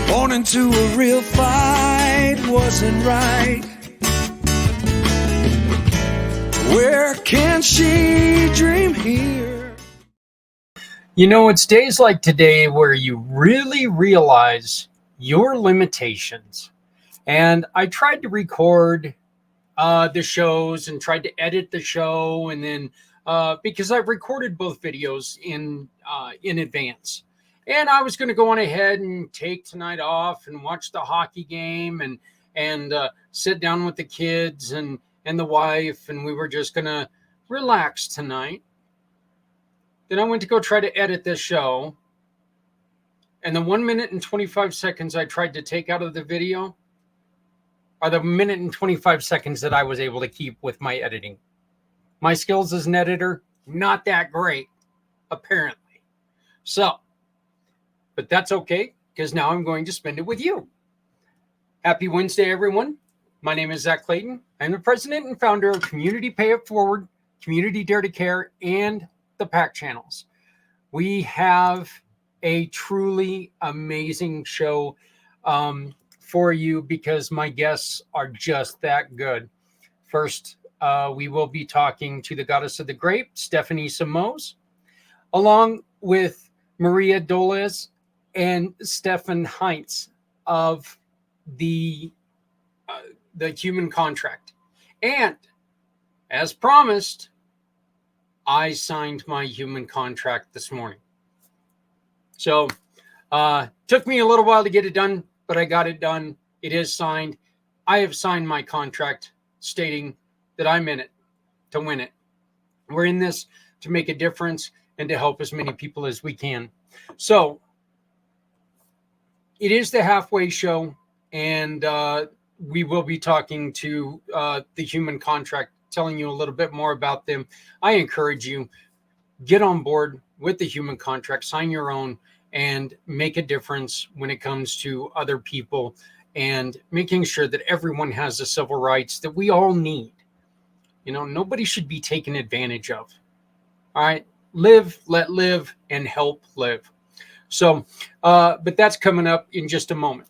Born into a real fight wasn't right. Where can she dream here? You know, it's days like today where you really realize your limitations. And I tried to record the shows and tried to edit the show, and then because I've recorded both videos in advance. And I was going to go on ahead and take tonight off and watch the hockey game and sit down with the kids and the wife, and we were just going to relax tonight. Then I went to go try to edit this show, and the 1 minute and 25 seconds I tried to take out of the video are the minute and 25 seconds that I was able to keep with my editing. My skills as an editor, not that great, apparently. So, but that's okay, because now I'm going to spend it with you. Happy Wednesday, everyone. My name is Zach Clayton. I'm the president and founder of Community Pay It Forward, Community Dare to Care, and the pACT channels. We have a truly amazing show for you because my guests are just that good. First, we will be talking to the goddess of the grape, Stephanie Samos, along with Maria Dolez and Stefan Heinz of the Human Contract. And as promised, I signed my human contract this morning. So took me a little while to get it done, but I got it done. It is signed. I have signed my contract stating that I'm in it to win it. We're in this to make a difference and to help as many people as we can. So it is the halfway show, and we will be talking to the Human Contract, telling you a little bit more about them. I encourage you, get on board with the Human Contract, sign your own, and make a difference when it comes to other people and making sure that everyone has the civil rights that we all need. You know, nobody should be taken advantage of. All right, live, let live, and help live. So, but that's coming up in just a moment.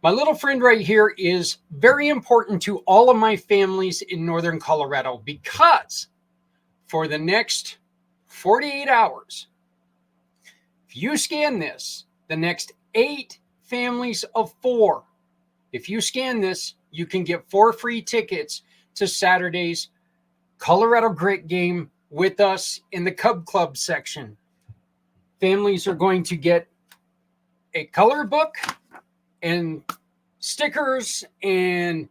My little friend right here is very important to all of my families in Northern Colorado, because for the next 48 hours, if you scan this, the next 8 families of 4. If you scan this, you can get 4 free tickets to Saturday's Colorado Grit game with us in the Cub Club section. Families are going to get a color book and stickers and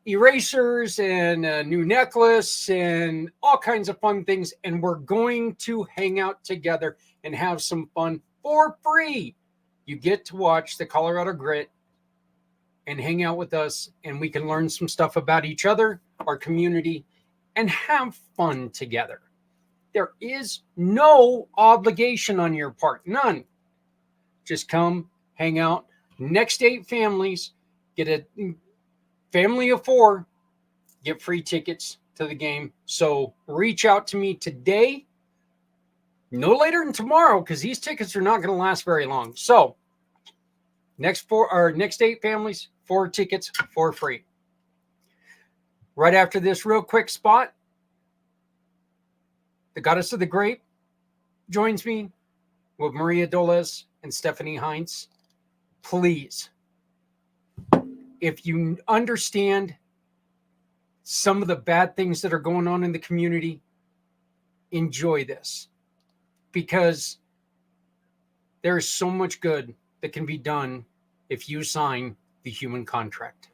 erasers and a new necklace and all kinds of fun things. And we're going to hang out together and have some fun for free. You get to watch the Colorado Grit and hang out with us, and we can learn some stuff about each other, our community, and have fun together. There is no obligation on your part, none. Just come, hang out. Next 8 families get a family of 4, get free tickets to the game. So reach out to me today, no later than tomorrow, because these tickets are not going to last very long. So next 8 families, 4 tickets for free. Right after this real quick spot, the Goddess of the Grape joins me with Maria Dolez and Stephanie Heinz. Please, if you understand some of the bad things that are going on in the community, enjoy this, because there is so much good that can be done if you sign the human contract.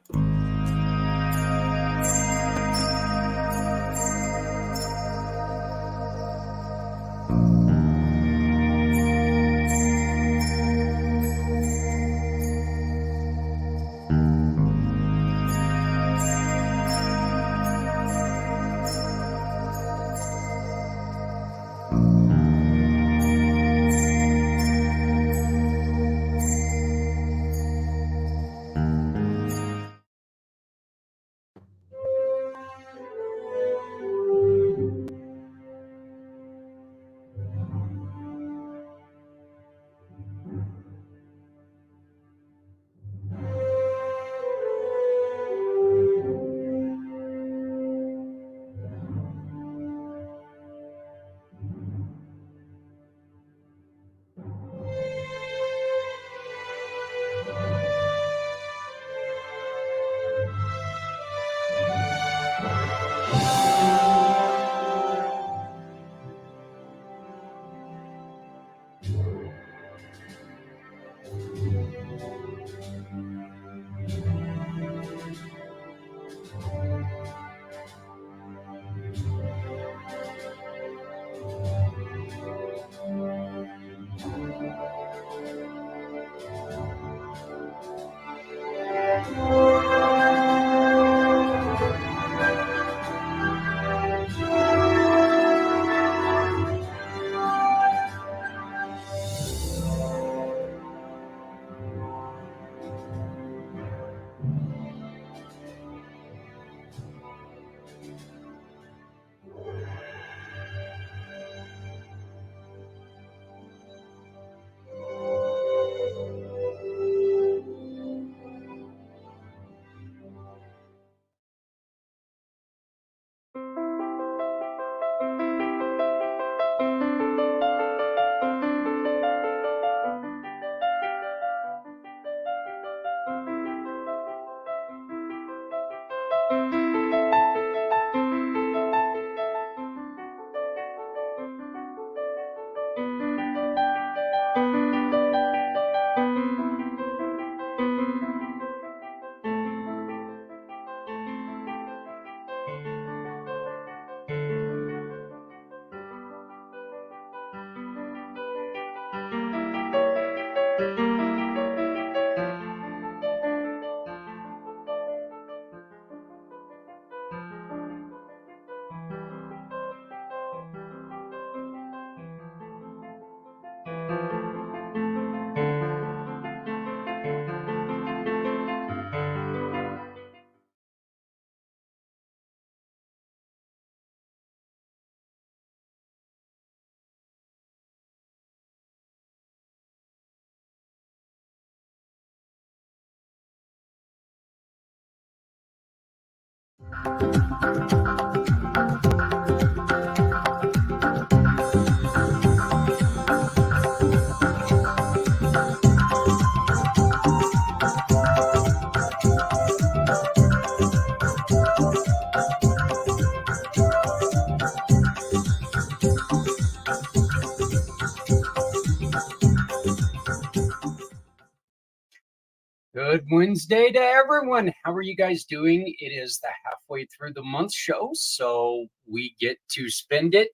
Good Wednesday to everyone. How are you guys doing? It is the halfway through the month show, so we get to spend it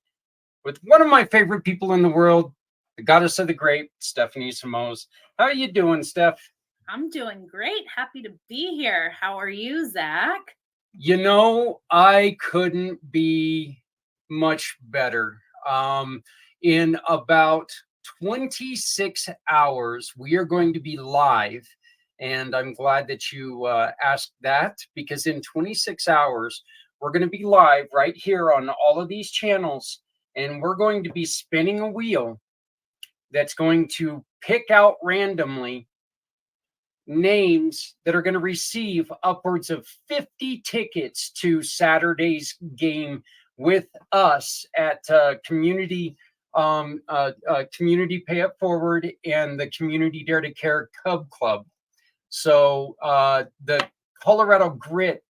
with one of my favorite people in the world, the goddess of the grape, Stephanie Samos. How are you doing, Steph? I'm doing great. Happy to be here. How are you, Zach? I couldn't be much better. In about 26 hours, we are going to be live. And I'm glad that you asked that, because in 26 hours, we're going to be live right here on all of these channels. And we're going to be spinning a wheel that's going to pick out randomly names that are going to receive upwards of 50 tickets to Saturday's game with us at Community Pay It Forward and the Community Dare to Care Cub Club. So the Colorado Grit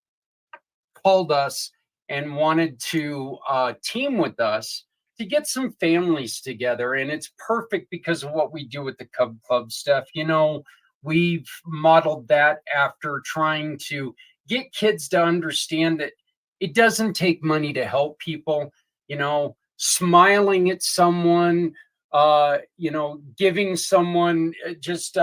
called us and wanted to team with us to get some families together. And it's perfect because of what we do with the Cub Club stuff. We've modeled that after trying to get kids to understand that it doesn't take money to help people. Smiling at someone, giving someone just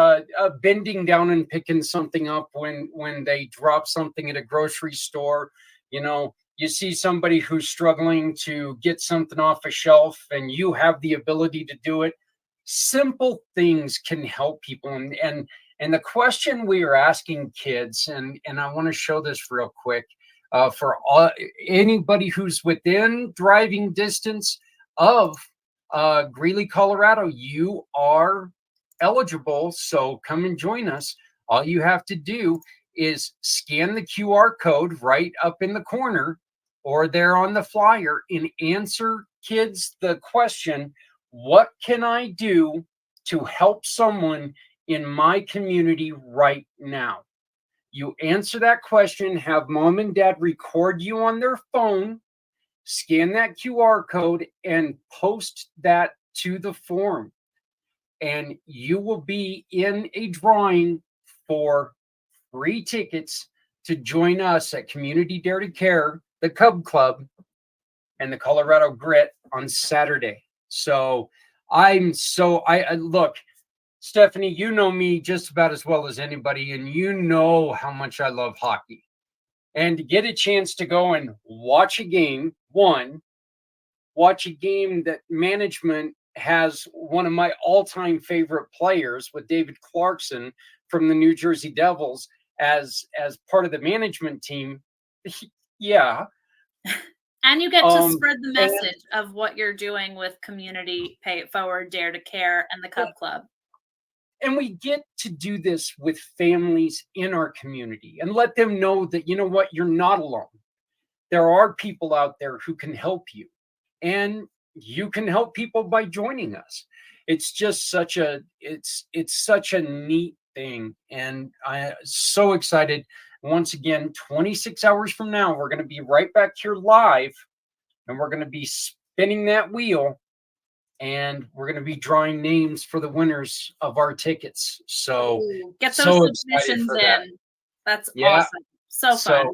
bending down and picking something up when they drop something at a grocery store. You see somebody who's struggling to get something off a shelf and you have the ability to do it. Simple things can help people. And the question we are asking kids, and I want to show this real quick, for anybody who's within driving distance of Greeley, Colorado, you are eligible. So come and join us. All you have to do is scan the QR code right up in the corner or there on the flyer and answer kids the question, what can I do to help someone in my community right now? You answer that question, have mom and dad record you on their phone, scan that QR code, and post that to the form. And you will be in a drawing for free tickets to join us at Community Dare to Care, the Cub Club, and the Colorado Grit on Saturday. So I look, Stephanie, you know me just about as well as anybody, and you know how much I love hockey. And to get a chance to go and watch a game that management has one of my all-time favorite players with David Clarkson from the New Jersey Devils as part of the management team. Yeah. And you get to spread the message of what you're doing with Community Pay It Forward, Dare to Care, and the Cub Club. And we get to do this with families in our community and let them know that, you know what, you're not alone. There are people out there who can help you, and you can help people by joining us. It's just such a neat thing. And I'm so excited. Once again, 26 hours from now, we're going to be right back here live, and we're going to be spinning that wheel. And we're going to be drawing names for the winners of our tickets. So get those submissions in. That's awesome. So fun.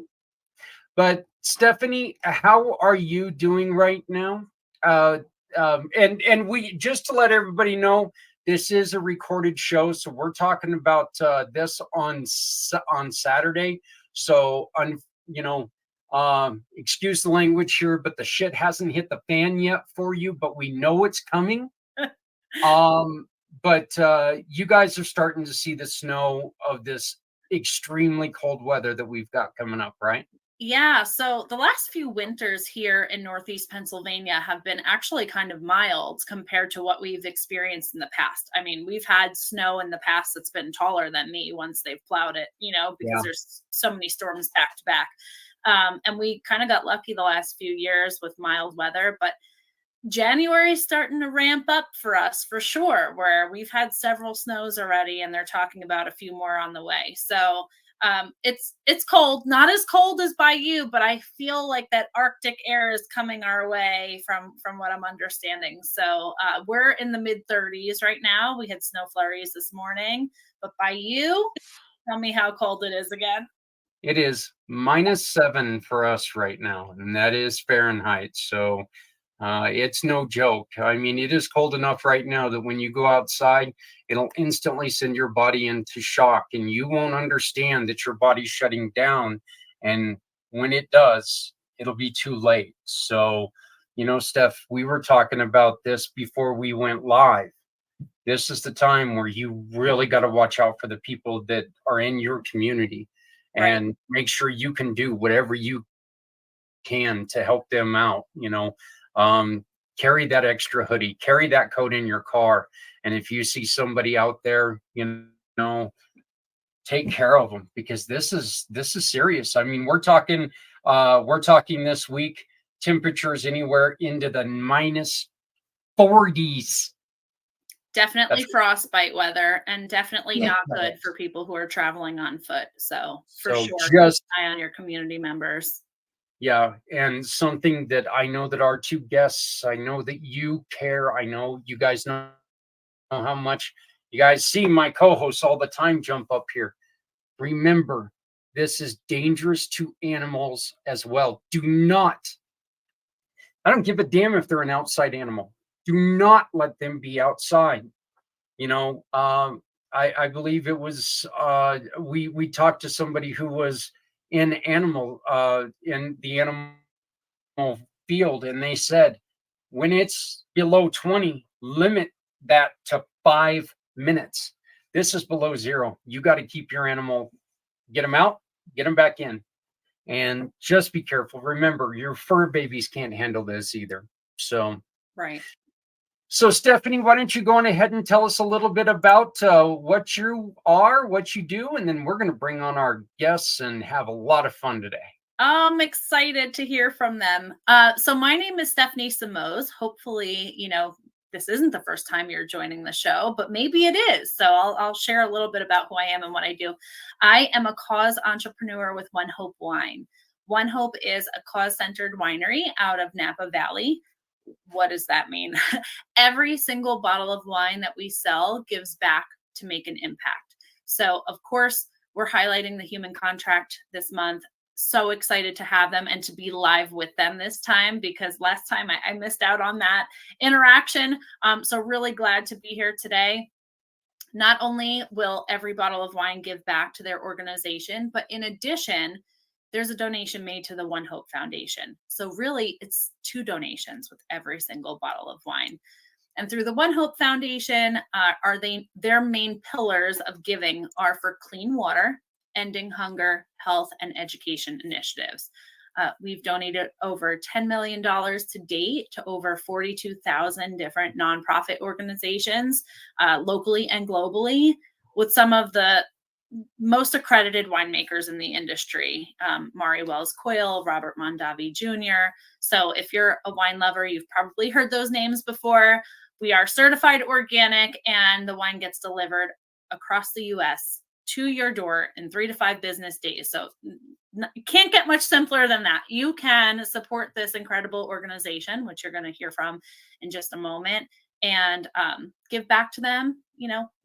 But Stephanie, how are you doing right now? And we, just to let everybody know, this is a recorded show, so we're talking about this on Saturday. So excuse the language here, but the shit hasn't hit the fan yet for you, but we know it's coming. But you guys are starting to see the snow of this extremely cold weather that we've got coming up, right? Yeah, so the last few winters here in Northeast Pennsylvania have been actually kind of mild compared to what we've experienced in the past. I mean, we've had snow in the past that's been taller than me once they've plowed it, because there's so many storms back to back. And we kind of got lucky the last few years with mild weather, but January's starting to ramp up for us for sure, where we've had several snows already and they're talking about a few more on the way. So it's cold, not as cold as by you, but I feel like that Arctic air is coming our way from what I'm understanding. So we're in the mid 30s right now. We had snow flurries this morning, but by you, Tell me how cold it is again. It is -7 for us right now, and that is Fahrenheit. So it's no joke. I mean, it is cold enough right now that when you go outside, it'll instantly send your body into shock, and you won't understand that your body's shutting down. And when it does, it'll be too late. So, Steph, we were talking about this before we went live. This is the time where you really got to watch out for the people that are in your community Right. and make sure you can do whatever you can to help them out. Carry that extra hoodie, carry that coat in your car. And if you see somebody out there, take care of them, because this is serious. I mean, we're talking this week, temperatures anywhere into the -40s. Definitely frostbite weather, and definitely Yeah. not good for people who are traveling on foot. So for So sure, keep just an eye on your community members. Yeah, and something that I know that our two guests, I know that you care. I know you guys know how much you guys see my co-hosts all the time jump up here. Remember, this is dangerous to animals as well. I don't give a damn if they're an outside animal. Do not let them be outside. I believe it was we talked to somebody who was in the animal field, and they said when it's below 20, limit that to 5 minutes. This is below zero. You got to keep your animal, get them out, get them back in, and just be careful. Remember, your fur babies can't handle this either. Right. So, Stephanie, why don't you go on ahead and tell us a little bit about what you are, what you do, and then we're going to bring on our guests and have a lot of fun today. I'm excited to hear from them. So my name is Stephanie Simoes. Hopefully, this isn't the first time you're joining the show, but maybe it is. So I'll share a little bit about who I am and what I do. I am a cause entrepreneur with One Hope Wine. One Hope is a cause-centered winery out of Napa Valley. What does that mean? Every single bottle of wine that we sell gives back to make an impact. So, of course, we're highlighting the human contract this month. So excited to have them and to be live with them this time, because last time I missed out on that interaction. So really glad to be here today. Not only will every bottle of wine give back to their organization, but in addition, there's a donation made to the One Hope Foundation. So really, it's 2 donations with every single bottle of wine. And through the One Hope Foundation, their main pillars of giving are for clean water, ending hunger, health, and education initiatives. We've donated over $10 million to date to over 42,000 different nonprofit organizations, locally and globally, with some of the most accredited winemakers in the industry, Mari Wells Coyle, Robert Mondavi Jr. So if you're a wine lover, you've probably heard those names before. We are certified organic, and the wine gets delivered across the U.S. to your door in 3 to 5 business days. So you can't get much simpler than that. You can support this incredible organization, which you're going to hear from in just a moment, and give back to them,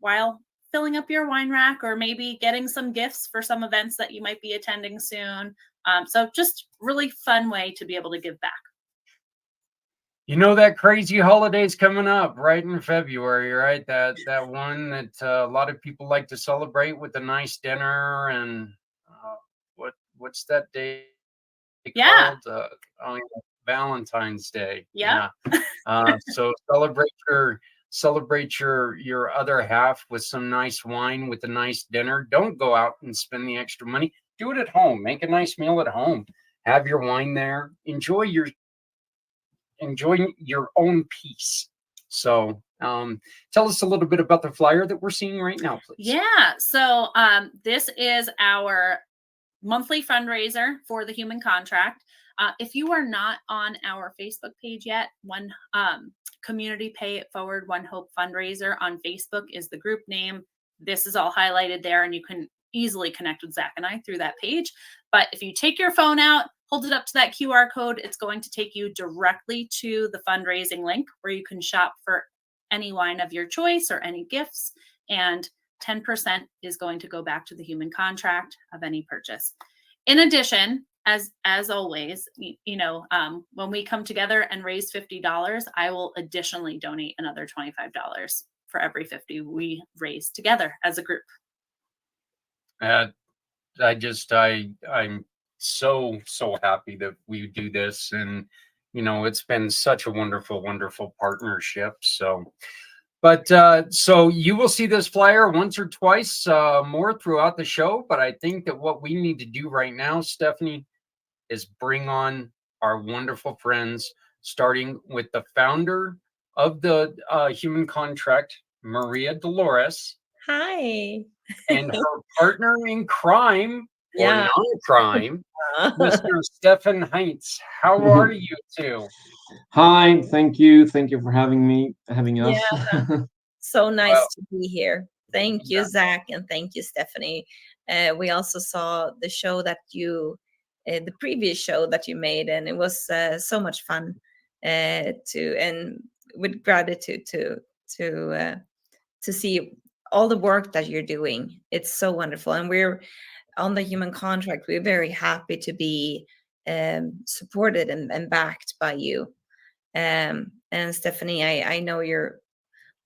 while filling up your wine rack, or maybe getting some gifts for some events that you might be attending soon. So just really fun way to be able to give back. That crazy holiday's coming up right in February, right? That one that a lot of people like to celebrate with a nice dinner. And what's that day Yeah. called? Valentine's Day. Yeah. So celebrate your other half with some nice wine, with a nice dinner. Don't go out and spend the extra money. Do it at home. Make a nice meal at home. Have your wine there. Enjoy your own peace. So tell us a little bit about the flyer that we're seeing right now, please. Yeah. So this is our monthly fundraiser for the human contract. If you are not on our Facebook page yet, One Community Pay It Forward One Hope Fundraiser on Facebook is the group name. This is all highlighted there, and you can easily connect with Zach and I through that page. But if you take your phone out, hold it up to that QR code, it's going to take you directly to the fundraising link where you can shop for any wine of your choice or any gifts. And 10% is going to go back to the human contract of any purchase. In addition, as always, when we come together and raise $50, I will additionally donate another $25 for every 50 we raise together as a group. I'm so happy that we do this, and it's been such a wonderful partnership. So, but so you will see this flyer once or twice more throughout the show. But I think that what we need to do right now, Stephanie, is bring on our wonderful friends, starting with the founder of the Human Contract, Maria Dolores. Hi. And her partner in crime, or Yeah. non-crime, Mr. Stefan Heinz. How are you two? Hi, thank you for having us. Yeah. So nice Well, to be here. Thank you, Zach, and thank you, Stephanie. We also saw the show that the previous show that you made, and it was so much fun and with gratitude to see all the work that you're doing. It's so wonderful, and we're on the Human Contract. We're very happy to be supported and backed by you. And Stephanie, I know your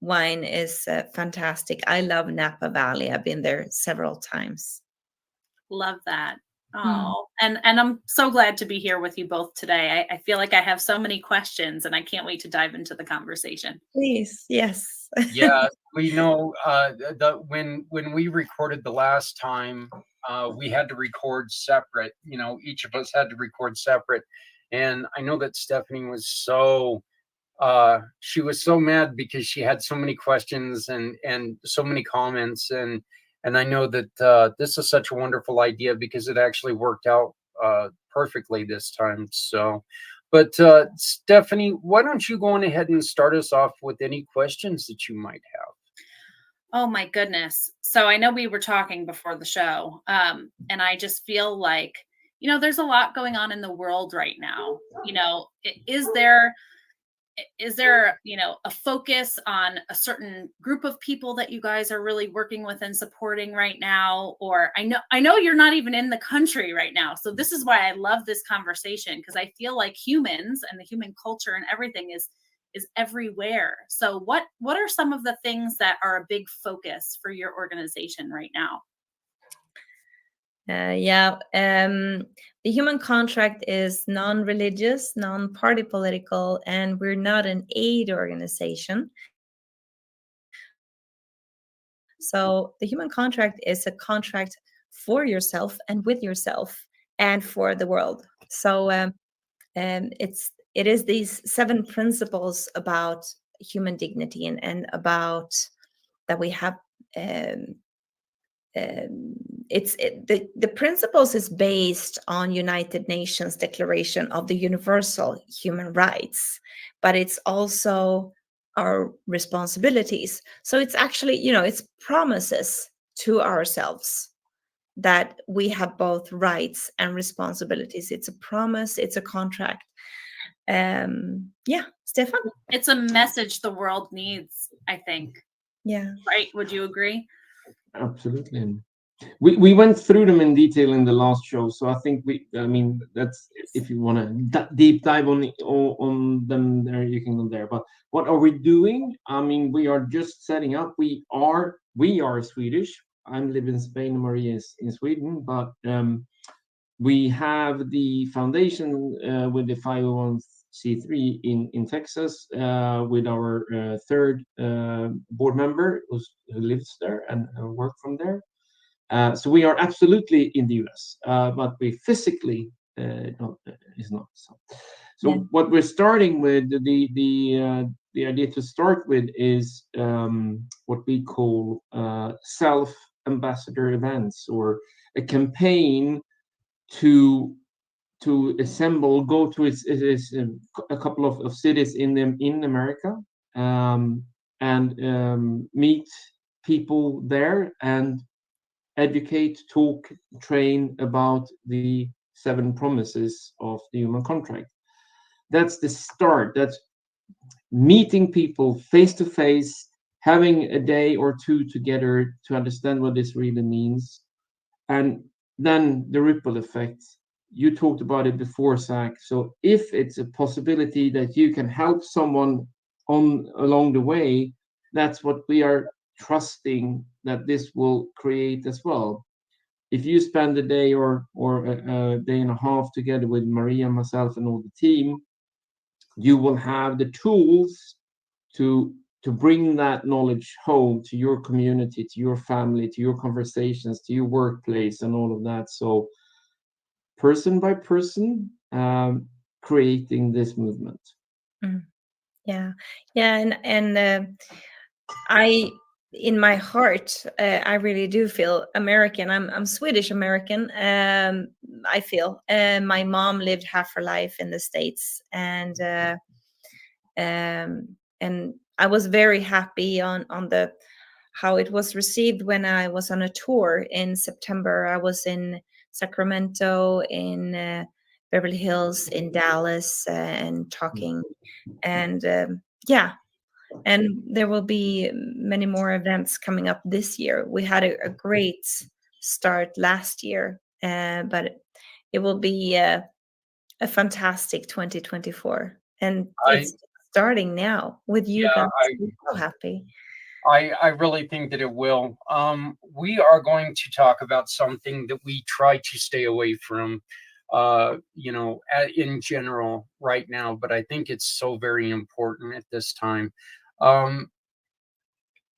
wine is fantastic. I love Napa Valley. I've been there several times. Love that. Oh, and I'm so glad to be here with you both today. I feel like I have so many questions, and I can't wait to dive into the conversation. Please, yes. Yeah, we know when we recorded the last time, we had to record separate. Each of us had to record separate, and I know that Stephanie was she was so mad because she had so many questions and so many comments, and I know that this is such a wonderful idea because it actually worked out perfectly this time. So, but Stephanie, why don't you go on ahead and start us off with any questions that you might have? Oh my goodness. So I know we were talking before the show, and I just feel like, there's a lot going on in the world right now. Is there a focus on a certain group of people that you guys are really working with and supporting right now? Or I know you're not even in the country right now. So this is why I love this conversation, because I feel like humans and the human culture and everything is everywhere. So what are some of the things that are a big focus for your organization right now? The Human Contract is non-religious, non-party political, and we're not an aid organization. So the Human Contract is a contract for yourself and with yourself and for the world. So it is these 7 principles about human dignity and about that we have. The principles is based on United Nations Declaration of the Universal Human Rights, but it's also our responsibilities. So it's actually, it's promises to ourselves that we have both rights and responsibilities. It's a promise, it's a contract. Stefan? It's a message the world needs, I think. Yeah. Right? Would you agree? Absolutely. We went through them in detail in the last show, so I think that's, if you want to deep dive on them there, you can go there. But what are we doing? We are just setting up. We are Swedish. I live in Spain, Maria is in Sweden, but we have the foundation with the 501c3 in Texas with our third board member who lives there and works from there. So we are absolutely in the US, but we physically is not. So what we're starting with, the idea to start with is what we call self-ambassador events, or a campaign to assemble, go to a couple of cities in America, and meet people there and educate, talk, train about the 7 promises of the Human Contract. That's the start. That's meeting people face to face, having a day or two together to understand what this really means, and then the ripple effect. You talked about it before, Zach. So if it's a possibility that you can help someone on along the way, that's what we are trusting that this will create as well. If you spend a day or a day and a half together with Maria, myself, and all the team, you will have the tools to bring that knowledge home to your community, to your family, to your conversations, to your workplace, and all of that. So person by person, creating this movement. Yeah, yeah, and I, in my heart, I really do feel American. I'm Swedish American. I feel my mom lived half her life in the States, and I was very happy on the how it was received when I was on a tour in September. I was in Sacramento, in Beverly Hills, in Dallas, and talking, and yeah, and there will be many more events coming up this year. We had a great start last year, but it will be a fantastic 2024, and I it's starting now with you yeah, guys. I'm so happy. I really think that it will. We are going to talk about something that we try to stay away from, in general right now, but I think it's so very important at this time. Um,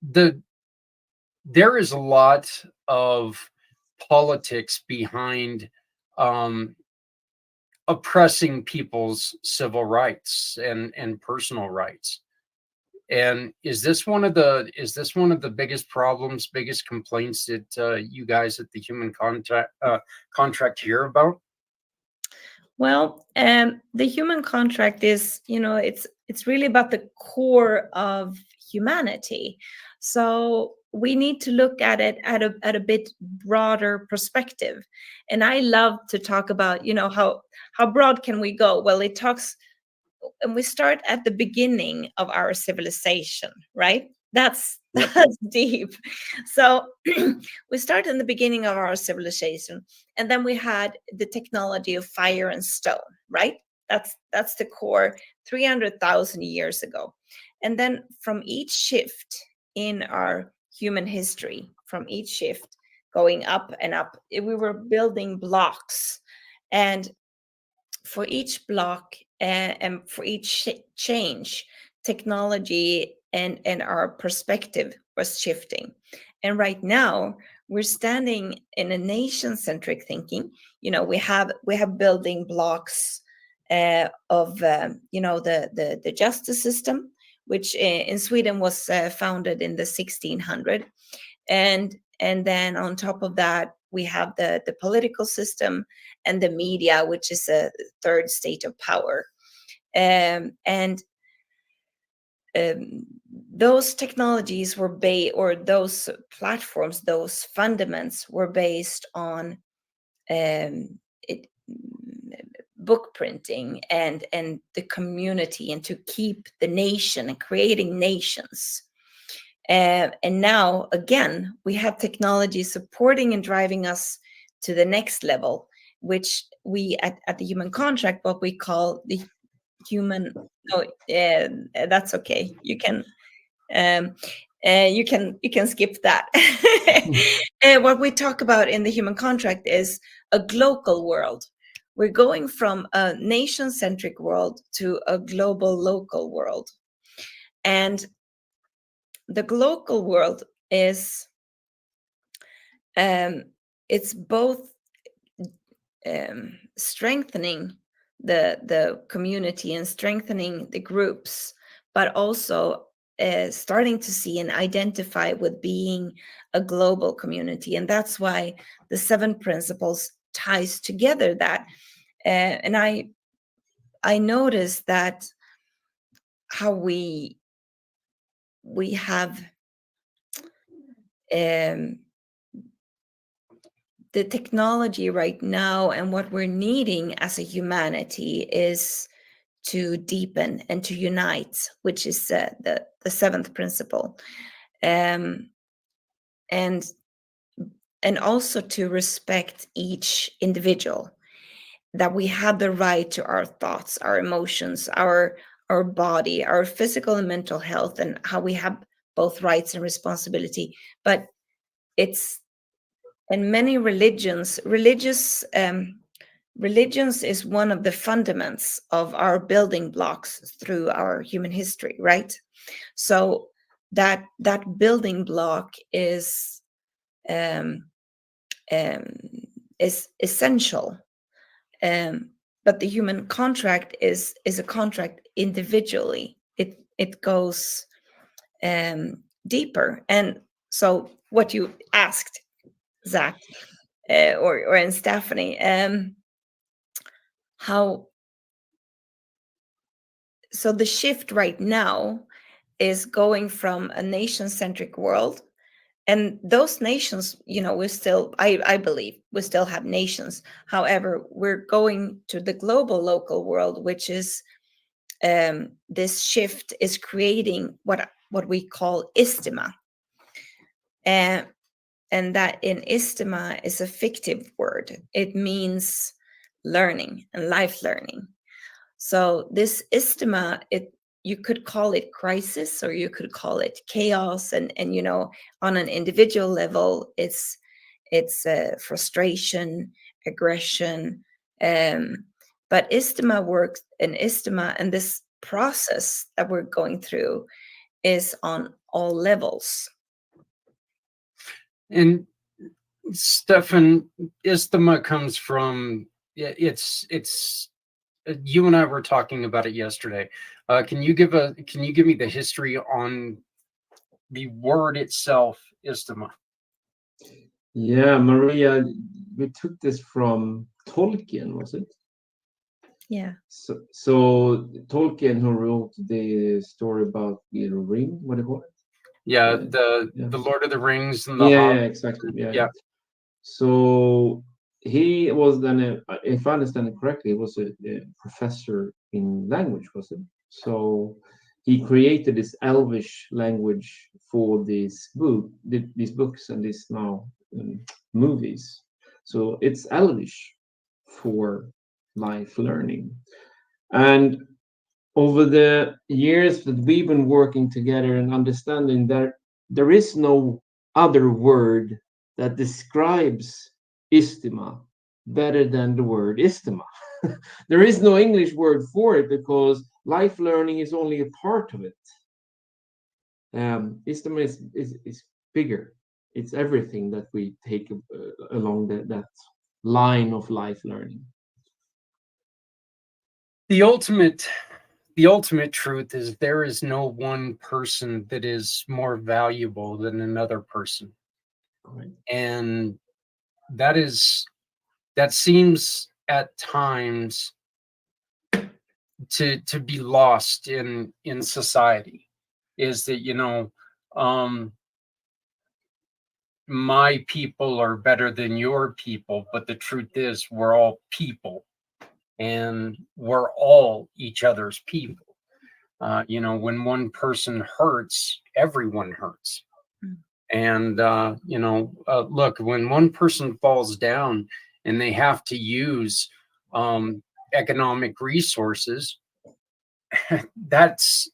the There is a lot of politics behind um, oppressing people's civil rights and personal rights. And is this one of the biggest problems, biggest complaints that you guys at the Human Contract hear about? Well, the human contract is, it's really about the core of humanity. So we need to look at it at a bit broader perspective. And I love to talk about, how broad can we go? Well, it talks, and we start at the beginning of our civilization, right? That's Yep. that's deep. So we start in the beginning of our civilization, and then we had the technology of fire and stone, right? That's the core, 300,000 years ago. And then from each shift in our human history, from each shift going up and up, we were building blocks. And for each block, and for each change, technology and our perspective was shifting. And right now we're standing in a nation-centric thinking. We have building blocks of the justice system, which in Sweden was founded in the 1600. And then on top of that, we have the political system and the media, which is a third state of power. And those technologies were or those platforms, those fundaments were based on book printing and the community, and to keep the nation and creating nations. And now, again, we have technology supporting and driving us to the next level, which we at the Human Contract, what we call the human. No, that's okay. You can skip that. And what we talk about in the Human Contract is a global world. We're going from a nation-centric world to a global, local world, and the global world is it's both strengthening the community and strengthening the groups, but also starting to see and identify with being a global community. And that's why the 7 principles ties together that. And I noticed that how we have the technology right now, and what we're needing as a humanity is to deepen and to unite, which is the 7th principle. um, and also to respect each individual, that we have the right to our thoughts, our emotions, our body, our physical and mental health, and how we have both rights and responsibility. But it's, in many religions, religions is one of the fundaments of our building blocks through our human history, right? So that building block um, is essential. But the human contract is a contract individually. It goes deeper. And so what you asked, Zach, or and Stephanie, how, so the shift right now is going from a nation-centric world, and those nations, we still, I believe we still have nations. However, we're going to the global local world, which is, this shift is creating what we call istima, and that in istima is a fictive word. It means learning and life learning. So this istima, you could call it crisis, or you could call it chaos, and on an individual level, it's frustration, aggression, but istima works, and istima, and this process that we're going through is on all levels. And Stefan, istima comes from, it's you and I were talking about it yesterday. Can you give me the history on the word itself, istima? Yeah, Maria, we took this from Tolkien, was it? Yeah. So Tolkien, who wrote the story about Little Ring, what do you call it? Yeah, the Lord of the Rings and the yeah, exactly. Yeah. So he was then, if I understand it correctly, he was a professor in language, was it? So he created this Elvish language for these books and these now movies. So it's Elvish for life learning. And over the years that we've been working together and understanding that there is no other word that describes istima better than the word istima. There is no English word for it because life learning is only a part of it. Istima is bigger. It's everything that we take along that line of life learning. The ultimate truth is there is no one person that is more valuable than another person. Right. And that seems at times to be lost in society, is that my people are better than your people, but the truth is we're all people, and we're all each other's people. When one person hurts, everyone hurts. And look, when one person falls down and they have to use economic resources, that's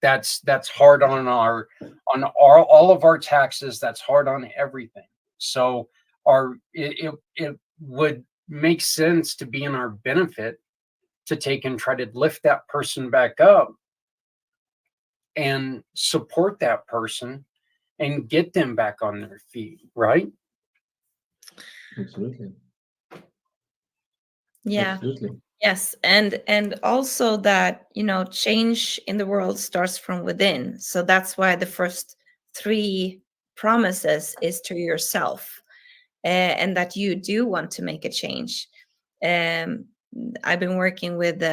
hard on all of our taxes. That's hard on everything. So it would make sense to be in our benefit to take and try to lift that person back up and support that person and get them back on their feet, right? Absolutely. Yeah. Absolutely. Yes, and also that, change in the world starts from within. So that's why the first 3 promises is to yourself, and that you do want to make a change. I've been working with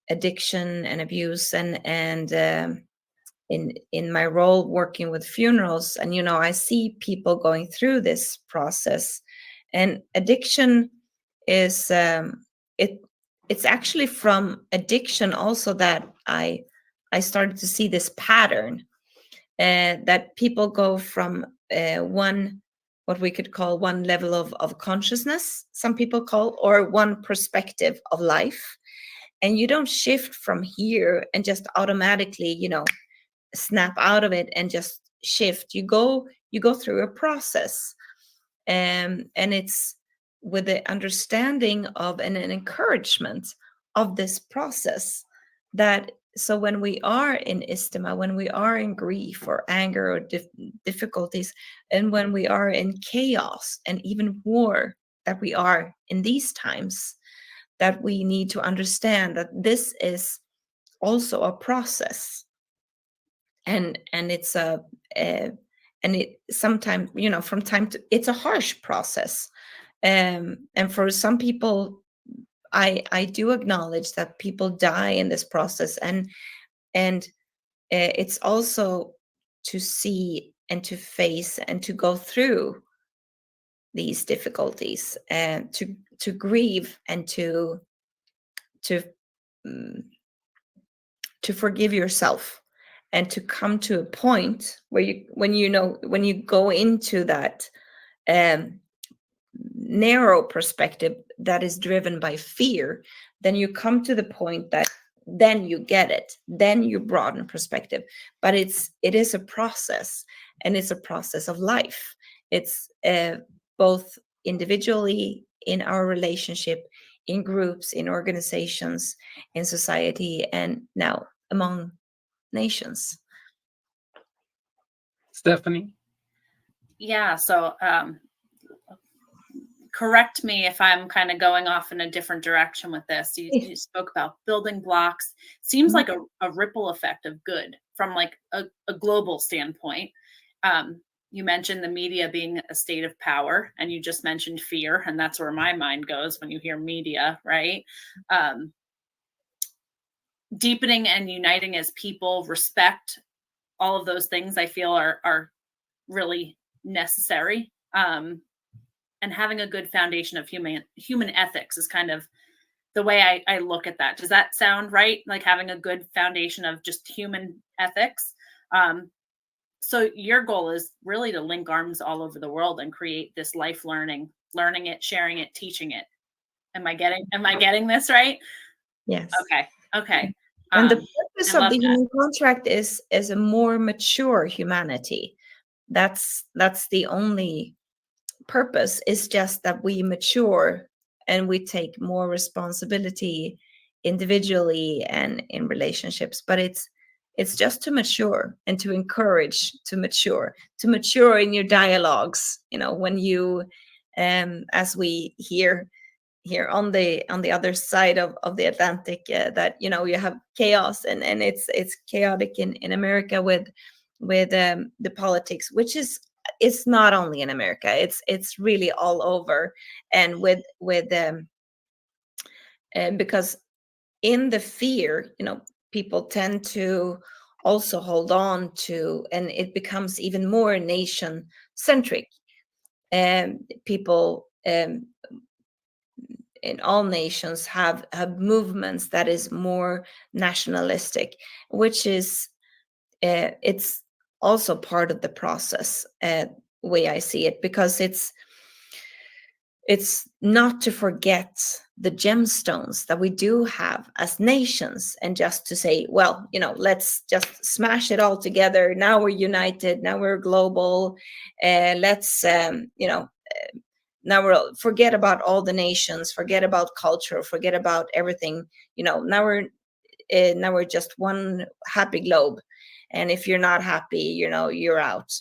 addiction and abuse, and in my role working with funerals, and I see people going through this process, and addiction is it's actually from addiction also that I started to see this pattern, that people go from one, what we could call one level of consciousness, some people call, or one perspective of life. And you don't shift from here and just automatically, snap out of it and just shift. You go through a process, and it's with the understanding of and an encouragement of this process, that so when we are in istima, when we are in grief or anger or difficulties, and when we are in chaos and even war, that we are in these times, that we need to understand that this is also a process, and it's and it sometimes, from time to, it's a harsh process, and for some people, I do acknowledge that people die in this process, and it's also to see and to face and to go through these difficulties, and to grieve and to mm, to forgive yourself, and to come to a point where when you go into that um, narrow perspective that is driven by fear, then you come to the point that then you get it, then you broaden perspective. But it is a process, and it's a process of life. It's both individually, in our relationship, in groups, in organizations, in society, and now among nations. Stephanie? Yeah, so correct me if I'm kind of going off in a different direction with this. You spoke about building blocks. Seems like a ripple effect of good from like a global standpoint. You mentioned the media being a state of power, and you just mentioned fear, and that's where my mind goes when you hear media, right? Deepening and uniting as people, respect, all of those things I feel are really necessary. And having a good foundation of human ethics is kind of the way I look at that. Does that sound right? Like having a good foundation of just human ethics. So your goal is really to link arms all over the world and create this life learning it, sharing it, teaching it. Am I getting this right? Yes. Okay. And the purpose of the human contract is a more mature humanity. That's the only purpose, is just that we mature and we take more responsibility individually and in relationships. But it's just to mature and to encourage to mature in your dialogues, when you as we hear here on the other side of the Atlantic, that you have chaos, and it's chaotic in America with the politics, which is, it's not only in America, it's really all over. And with and because in the fear, people tend to also hold on to, and it becomes even more nation centric, and people in all nations have movements that is more nationalistic, which is it's also part of the process, way I see it, because it's not to forget the gemstones that we do have as nations, and just to say, well, let's just smash it all together. Now we're united. Now we're global. Let's now we'll forget about all the nations, forget about culture, forget about everything. Now we're just one happy globe, and if you're not happy, you're out.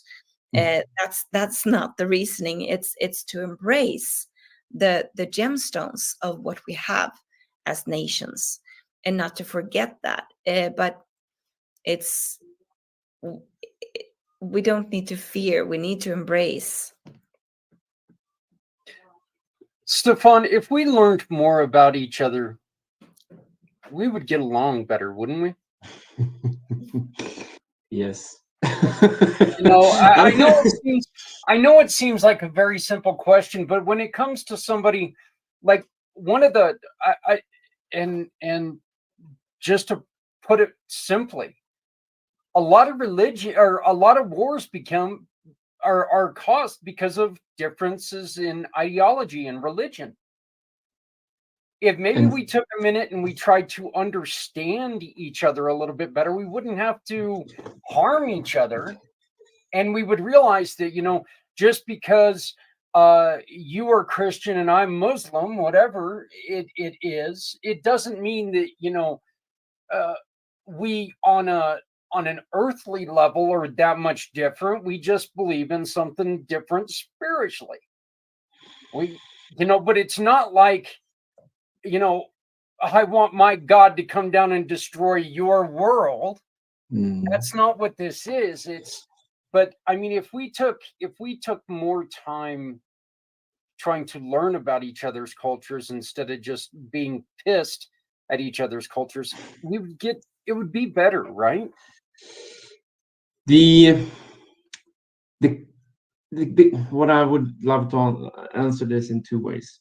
That's not the reasoning. It's to embrace the gemstones of what we have as nations, and not to forget that. But we don't need to fear. We need to embrace. Stefan, if we learned more about each other, we would get along better, wouldn't we? Yes. I know it seems like a very simple question, but when it comes to somebody like one of the and just to put it simply, a lot of religion or a lot of wars are caused because of differences in ideology and religion. If maybe And we took a minute and we tried to understand each other a little bit better, we wouldn't have to harm each other. And we would realize that, just because you are Christian and I'm Muslim, whatever it is, it doesn't mean that, we on an earthly level are that much different. We just believe in something different spiritually. But it's not like, I want my God to come down and destroy your world. That's not what this is. But I mean, if we took more time trying to learn about each other's cultures instead of just being pissed at each other's cultures, it would be better, right? the what I would love to answer this in two ways.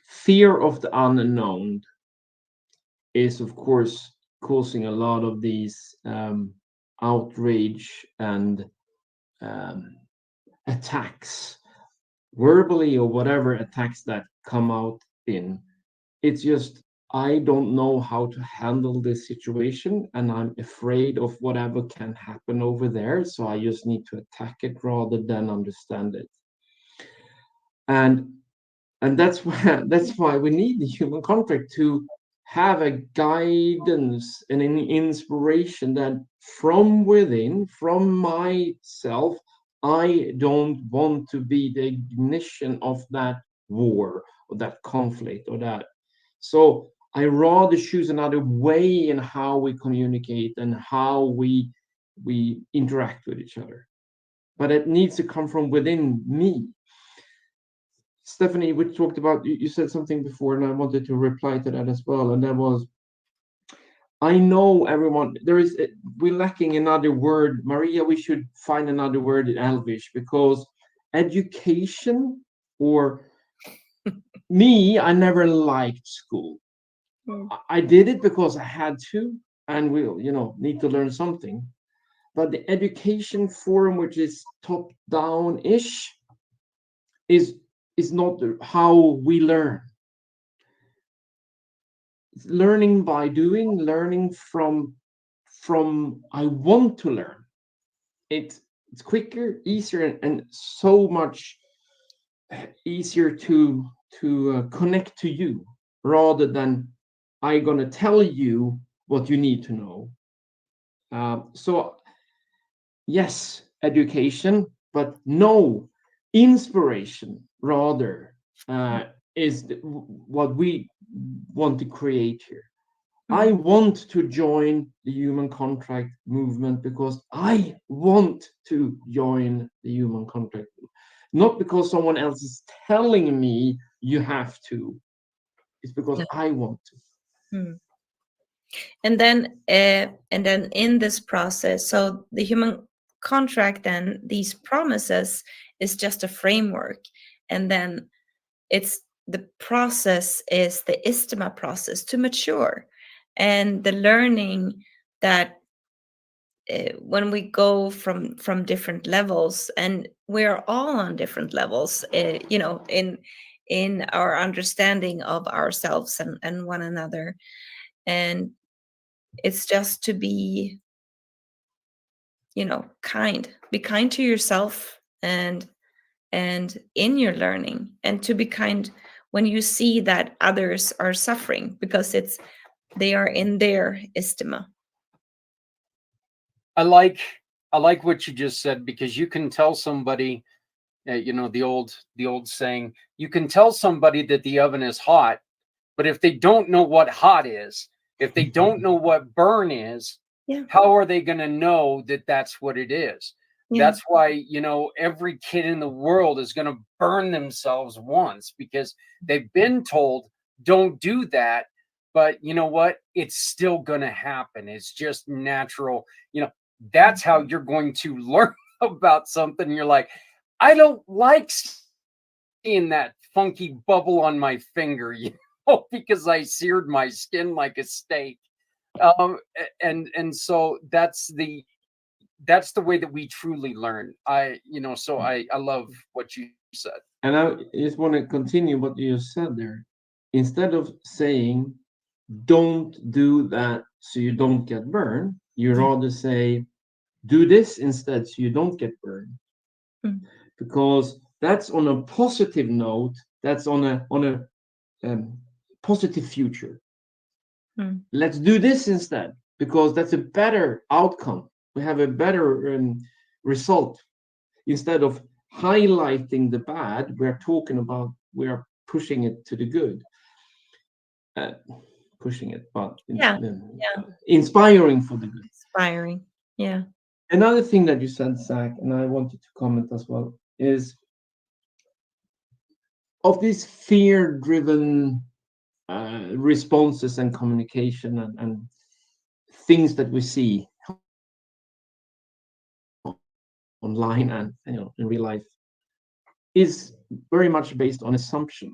Fear of the unknown is, of course, causing a lot of these outrage and attacks, verbally or whatever attacks that come out in. It's just, I don't know how to handle this situation, and I'm afraid of whatever can happen over there. So I just need to attack it rather than understand it. And that's why we need the human contract, to have a guidance and an inspiration that from within, from myself, I don't want to be the ignition of that war or that conflict or that. So I rather choose another way in how we communicate and how we interact with each other. But it needs to come from within me. Stephanie, we talked about, you said something before, and I wanted to reply to that as well. And that was, I know everyone, we're lacking another word. Maria, we should find another word in Elvish, because education, or me, I never liked school. I did it because I had to, and we'll, need to learn something. But the education forum, which is top down-ish, is not how we learn. Learning by doing, learning from I want to learn. It's quicker, easier, and so much easier to connect to you, rather than I'm gonna tell you what you need to know. So yes, education, but no, inspiration rather is what we want to create here. I want to join the human contract movement because I want to join the human contract, not because someone else is telling me you have to. It's because I want to. And then in this process, so the human contract and these promises is just a framework, and then it's the process is the istima process to mature, and the learning that when we go from different levels, and we're all on different levels, in our understanding of ourselves and one another. And it's just to be, be kind to yourself, and in your learning, and to be kind when you see that others are suffering, because they are in their istima. I like what you just said, because you can tell somebody, the old saying, you can tell somebody that the oven is hot, but if they don't know what hot is, if they don't know what burn is, how are they going to know that that's what it is? That's why, every kid in the world is going to burn themselves once, because they've been told, don't do that. But you know what? It's still going to happen. It's just natural. That's how you're going to learn about something. You're like, I don't like seeing that funky bubble on my finger, because I seared my skin like a steak. And so that's the way that we truly learn. So I love what you said. And I just want to continue what you said there. Instead of saying, don't do that so you don't get burned, you rather say, do this instead so you don't get burned. Mm. Because that's on a positive note, that's on a positive future. Mm. Let's do this instead, because that's a better outcome. We have a better result. Instead of highlighting the bad, we are pushing it to the good. Pushing it, but Yeah. inspiring for the good. Inspiring. Yeah. Another thing that you said, Zach, and I wanted to comment as well, is of these fear-driven responses and communication and things that we see online and in real life is very much based on assumption.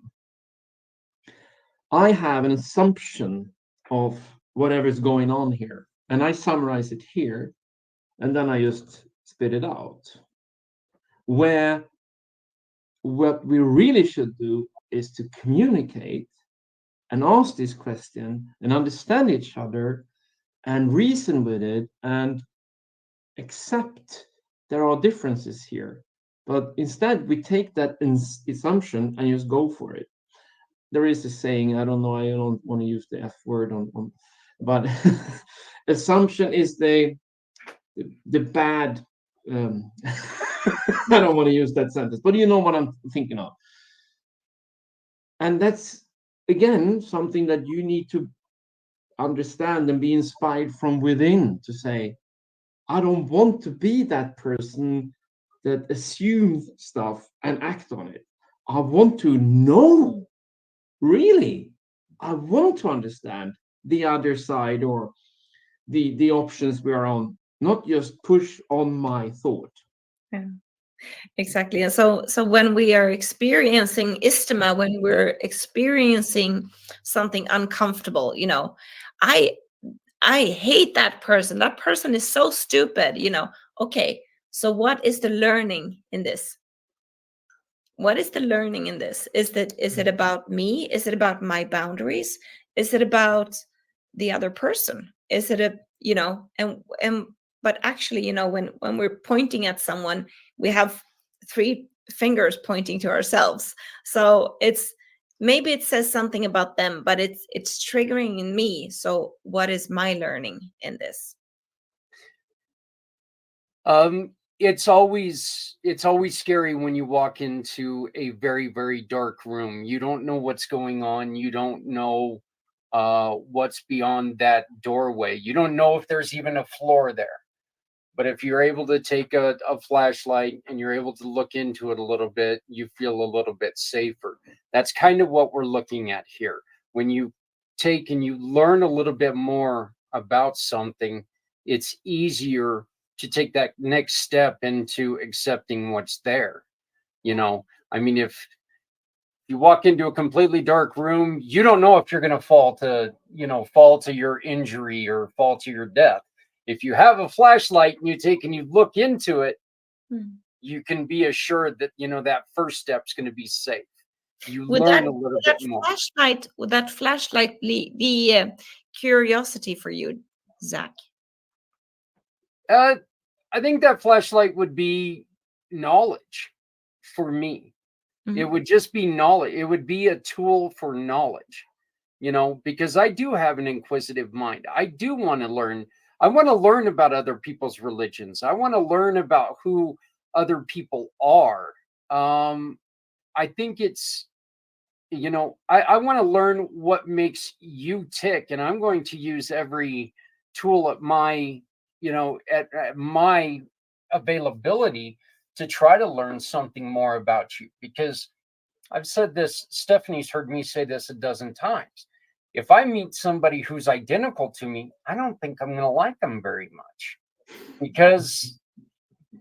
I have an assumption of whatever's going on here, and I summarize it here, and then I just spit it out. Where what we really should do is to communicate and ask this question and understand each other and reason with it and accept there are differences here. But instead, we take that assumption and just go for it. There is a saying, I don't know, I don't want to use the F word but assumption is the bad. I don't want to use that sentence, but you know what I'm thinking of. And that's, again, something that you need to understand and be inspired from within to say, I don't want to be that person that assumes stuff and act on it. I want to know, really. I want to understand the other side or the options we are on, not just push on my thought. Yeah. Exactly. And so when we are experiencing istima, when we're experiencing something uncomfortable, I I hate that person. That person is so stupid, Okay, so what is the learning in this? What is the learning in this? Is it about me? Is it about my boundaries? Is it about the other person? Is it and but actually, when we're pointing at someone, we have three fingers pointing to ourselves. So maybe it says something about them, but it's triggering in me. So what is my learning in this? It's always scary when you walk into a very, very dark room. You don't know what's going on. You don't know what's beyond that doorway. You don't know if there's even a floor there. But if you're able to take a flashlight and you're able to look into it a little bit, you feel a little bit safer. That's kind of what we're looking at here. When you take and you learn a little bit more about something, it's easier to take that next step into accepting what's there. I mean, if you walk into a completely dark room, you don't know if you're going to fall to your injury or fall to your death. If you have a flashlight and you take and you look into it, you can be assured that that first step's going to be safe. You learn a little bit more. Would that flashlight be curiosity for you, Zach? I think that flashlight would be knowledge for me. It would just be knowledge. It would be a tool for knowledge, because I do have an inquisitive mind. I do want to learn. I want to learn about other people's religions. I want to learn about who other people are. I think it's, I want to learn what makes you tick, and I'm going to use every tool at my, at my availability to try to learn something more about you. Because I've said this, Stephanie's heard me say this a dozen times. If I meet somebody who's identical to me, I don't think I'm going to like them very much, because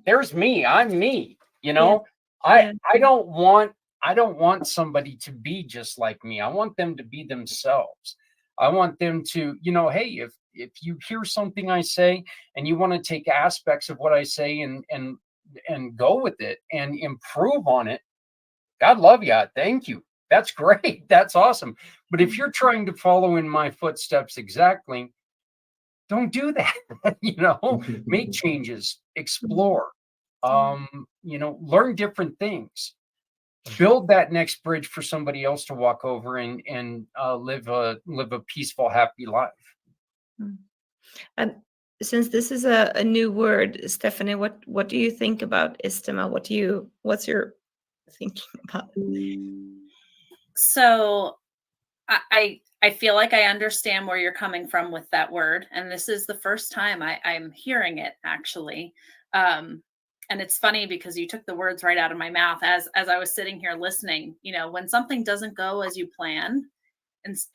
there's me. I'm me. Yeah. I don't want somebody to be just like me. I want them to be themselves. I want them to, hey, if you hear something I say and you want to take aspects of what I say and go with it and improve on it, God love you. Thank you. That's great. That's awesome. But if you're trying to follow in my footsteps exactly, don't do that. Make changes, explore, learn different things, build that next bridge for somebody else to walk over and live a peaceful, happy life. And since this is a new word, Stephanie, what do you think about Istima? What's your thinking about it? So I feel like I understand where you're coming from with that word, and this is the first time I'm hearing it actually. And it's funny because you took the words right out of my mouth as I was sitting here listening. When something doesn't go as you plan,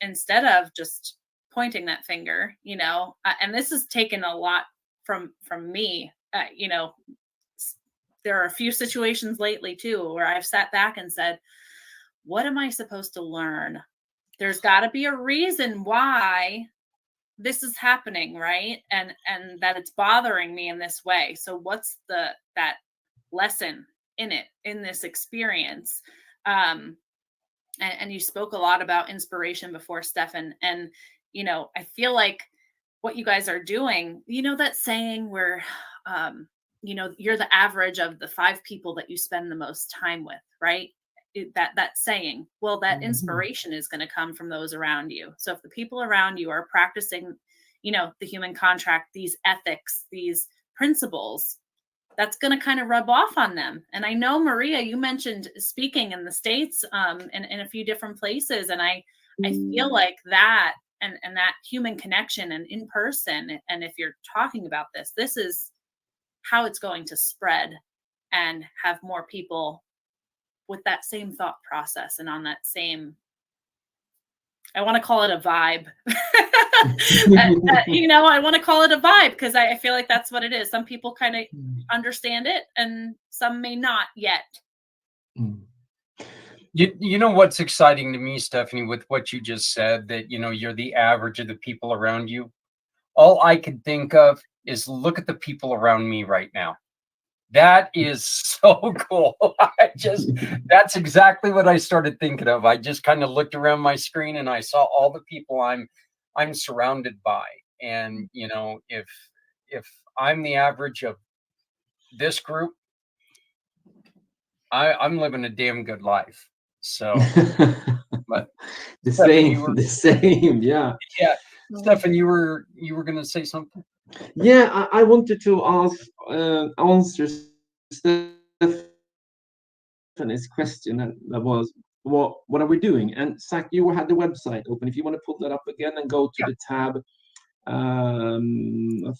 instead of just pointing that finger, and this has taken a lot from me. There are a few situations lately too where I've sat back and said, what am I supposed to learn? There's got to be a reason why this is happening, right? And that it's bothering me in this way. So what's that lesson in this experience? And you spoke a lot about inspiration before, Stefan. And, I feel like what you guys are doing, that saying where, you're the average of the 5 people that you spend the most time with, right? That saying, well, that inspiration is going to come from those around you. So if the people around you are practicing, the human contract, these ethics, these principles, that's going to kind of rub off on them. And I know, Maria, you mentioned speaking in the States, in a few different places. And I feel like that and that human connection and in person. And if you're talking about this is how it's going to spread and have more people with that same thought process and on that same, I want to call it a vibe. I want to call it a vibe because I feel like that's what it is. Some people kind of understand it and some may not yet. You know what's exciting to me, Stephanie, with what you just said, that, you're the average of the people around you. All I can think of is look at the people around me right now. That is so cool. That's exactly what I started thinking of. I just kind of looked around my screen and I saw all the people I'm surrounded by. And, if I'm the average of this group, I'm living a damn good life. So, but the Stephanie, same, yeah. Yeah. Stefan, you were going to say something? Yeah, I wanted to answer Stephanie's question that was, what are we doing? And Zach, you had the website open. If you want to pull that up again and go to the tab, I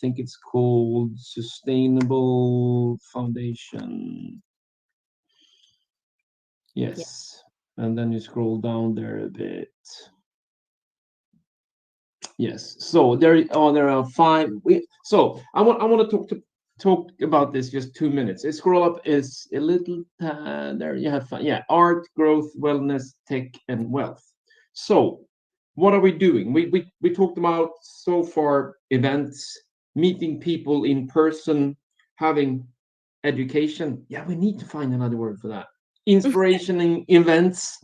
think it's called Sustainable Foundation. Yes, and then you scroll down there a bit. Yes, so there are 5. So I want to talk about this just 2 minutes. Scroll up is a little there. You have fun. Yeah, art, growth, wellness, tech, and wealth. So what are we doing? We talked about so far events, meeting people in person, having education. Yeah, we need to find another word for that. Inspiration in events.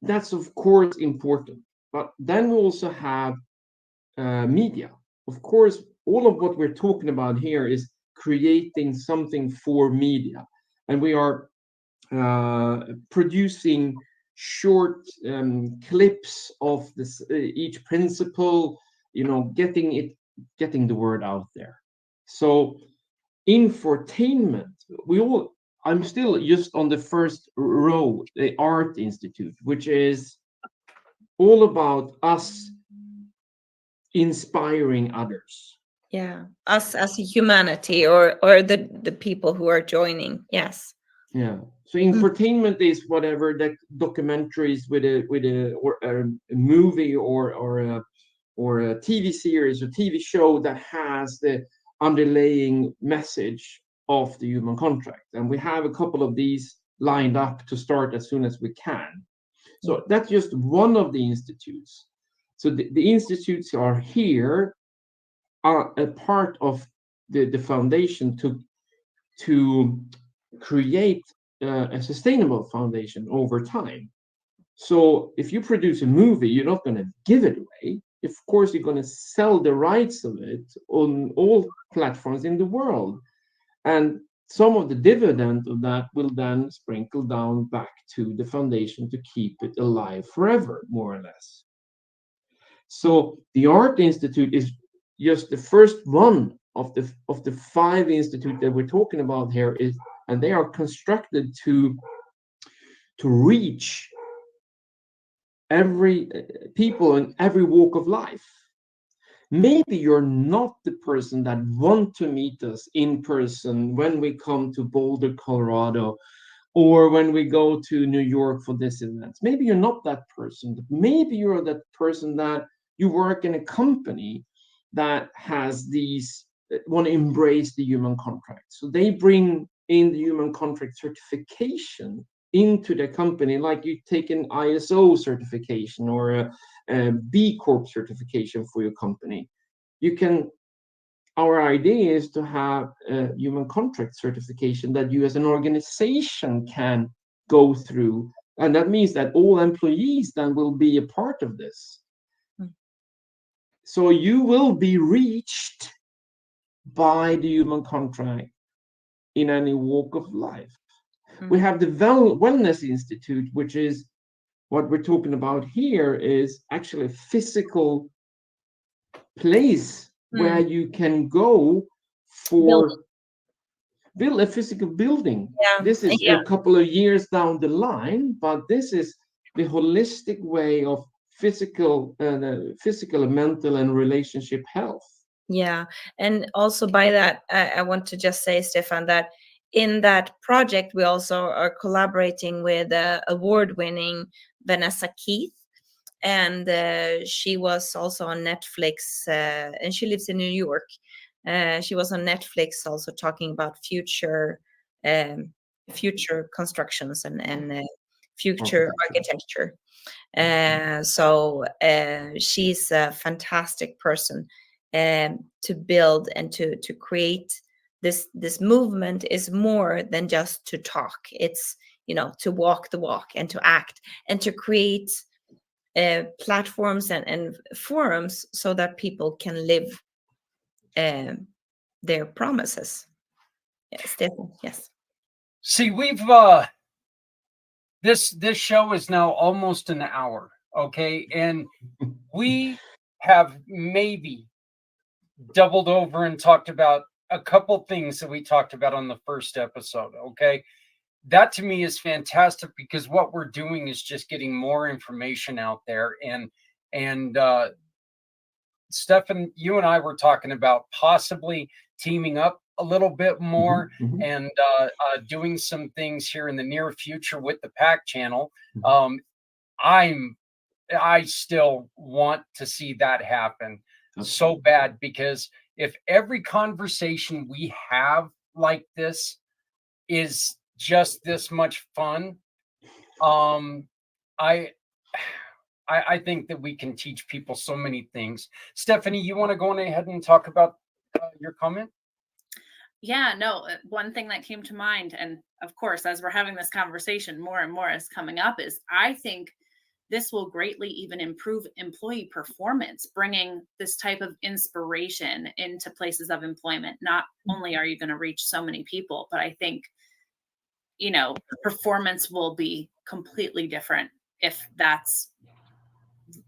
That's of course important. But then we also have media. Of course, all of what we're talking about here is creating something for media. And we are producing short clips of this each principle, getting the word out there. So infotainment, I'm still just on the first row, the Art Institute, which is all about us inspiring others. Yeah, us as a humanity or the people who are joining. Yes. Yeah. So infotainment is whatever the documentaries with a movie or a TV series or TV show that has the underlying message of the human contract. And we have a couple of these lined up to start as soon as we can. So that's just one of the institutes. So the institutes are here, are a part of the foundation to create a sustainable foundation over time. So if you produce a movie, you're not going to give it away. Of course, you're going to sell the rights of it on all platforms in the world. And some of the dividend of that will then sprinkle down back to the foundation to keep it alive forever, more or less. So the Art Institute is just the first one of the 5 institutes that we're talking about here, is, and they are constructed to reach every people in every walk of life. Maybe you're not the person that want to meet us in person when we come to Boulder, Colorado, or when we go to New York for this event. Maybe you're not that person, but maybe you're that person that you work in a company that has these, want to embrace the human contract. So they bring in the human contract certification into the company, like you take an ISO certification or a B Corp certification for your company. You can, our idea is to have a human contract certification that you as an organization can go through. And that means that all employees then will be a part of this. So you will be reached by the human contract in any walk of life. We have the Wellness Institute, which is what we're talking about here, is actually a physical place where you can go for build a physical building. Yeah. This is a couple of years down the line, but this is the holistic way of physical, mental, and relationship health. Yeah. And also by that, I want to just say, Stefan, that in that project, we also are collaborating with award-winning Vanessa Keith. And she was also on Netflix, and she lives in New York. She was on Netflix also talking about future constructions and future architecture. So she's a fantastic person to build and to create this movement. Is more than just to talk. It's, to walk the walk and to act and to create platforms and forums so that people can live their promises. Yes, Stefan. Yes. See, we've this show is now almost an hour, okay, and we have maybe doubled over and talked about a couple things that we talked about on the first episode. Okay, that to me is fantastic, because what we're doing is just getting more information out there. And Stefan, you and I were talking about possibly teaming up a little bit more and doing some things here in the near future with the pACT channel. I still want to see that happen so bad, because if every conversation we have like this is just this much fun, I think that we can teach people so many things. Stephanie, you want to go on ahead and talk about your comment? Yeah, no, one thing that came to mind, and of course, as we're having this conversation, more and more is coming up, is I think this will greatly even improve employee performance, bringing this type of inspiration into places of employment. Not only are you going to reach so many people, but I think, performance will be completely different if that's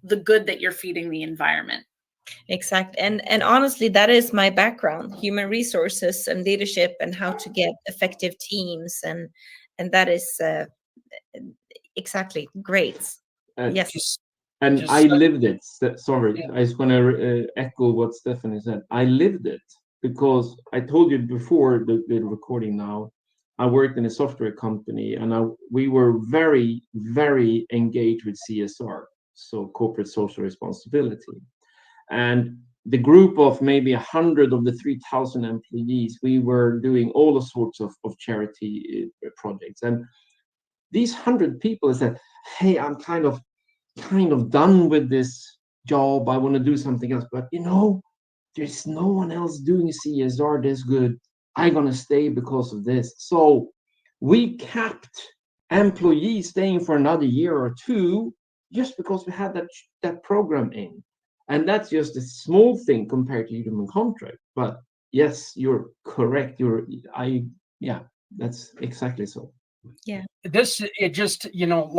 the good that you're feeding the environment. Exactly. And honestly, that is my background: human resources and leadership, and how to get effective teams. And that is exactly great. Yes. And I lived it. Sorry, I just want to echo what Stephanie said. I lived it, because I told you before the recording now, I worked in a software company, and we were very, very engaged with CSR, so corporate social responsibility. And the group of maybe 100 of the 3,000 employees, we were doing all sorts of charity projects. And these 100 people said, "Hey, I'm kind of done with this job. I want to do something else. But there's no one else doing CSR this good. I'm gonna stay because of this. So we kept employees staying for another year or two just because we had that program in. And that's just a small thing compared to human contract. But yes, you're correct. Yeah, that's exactly so. Yeah. It just,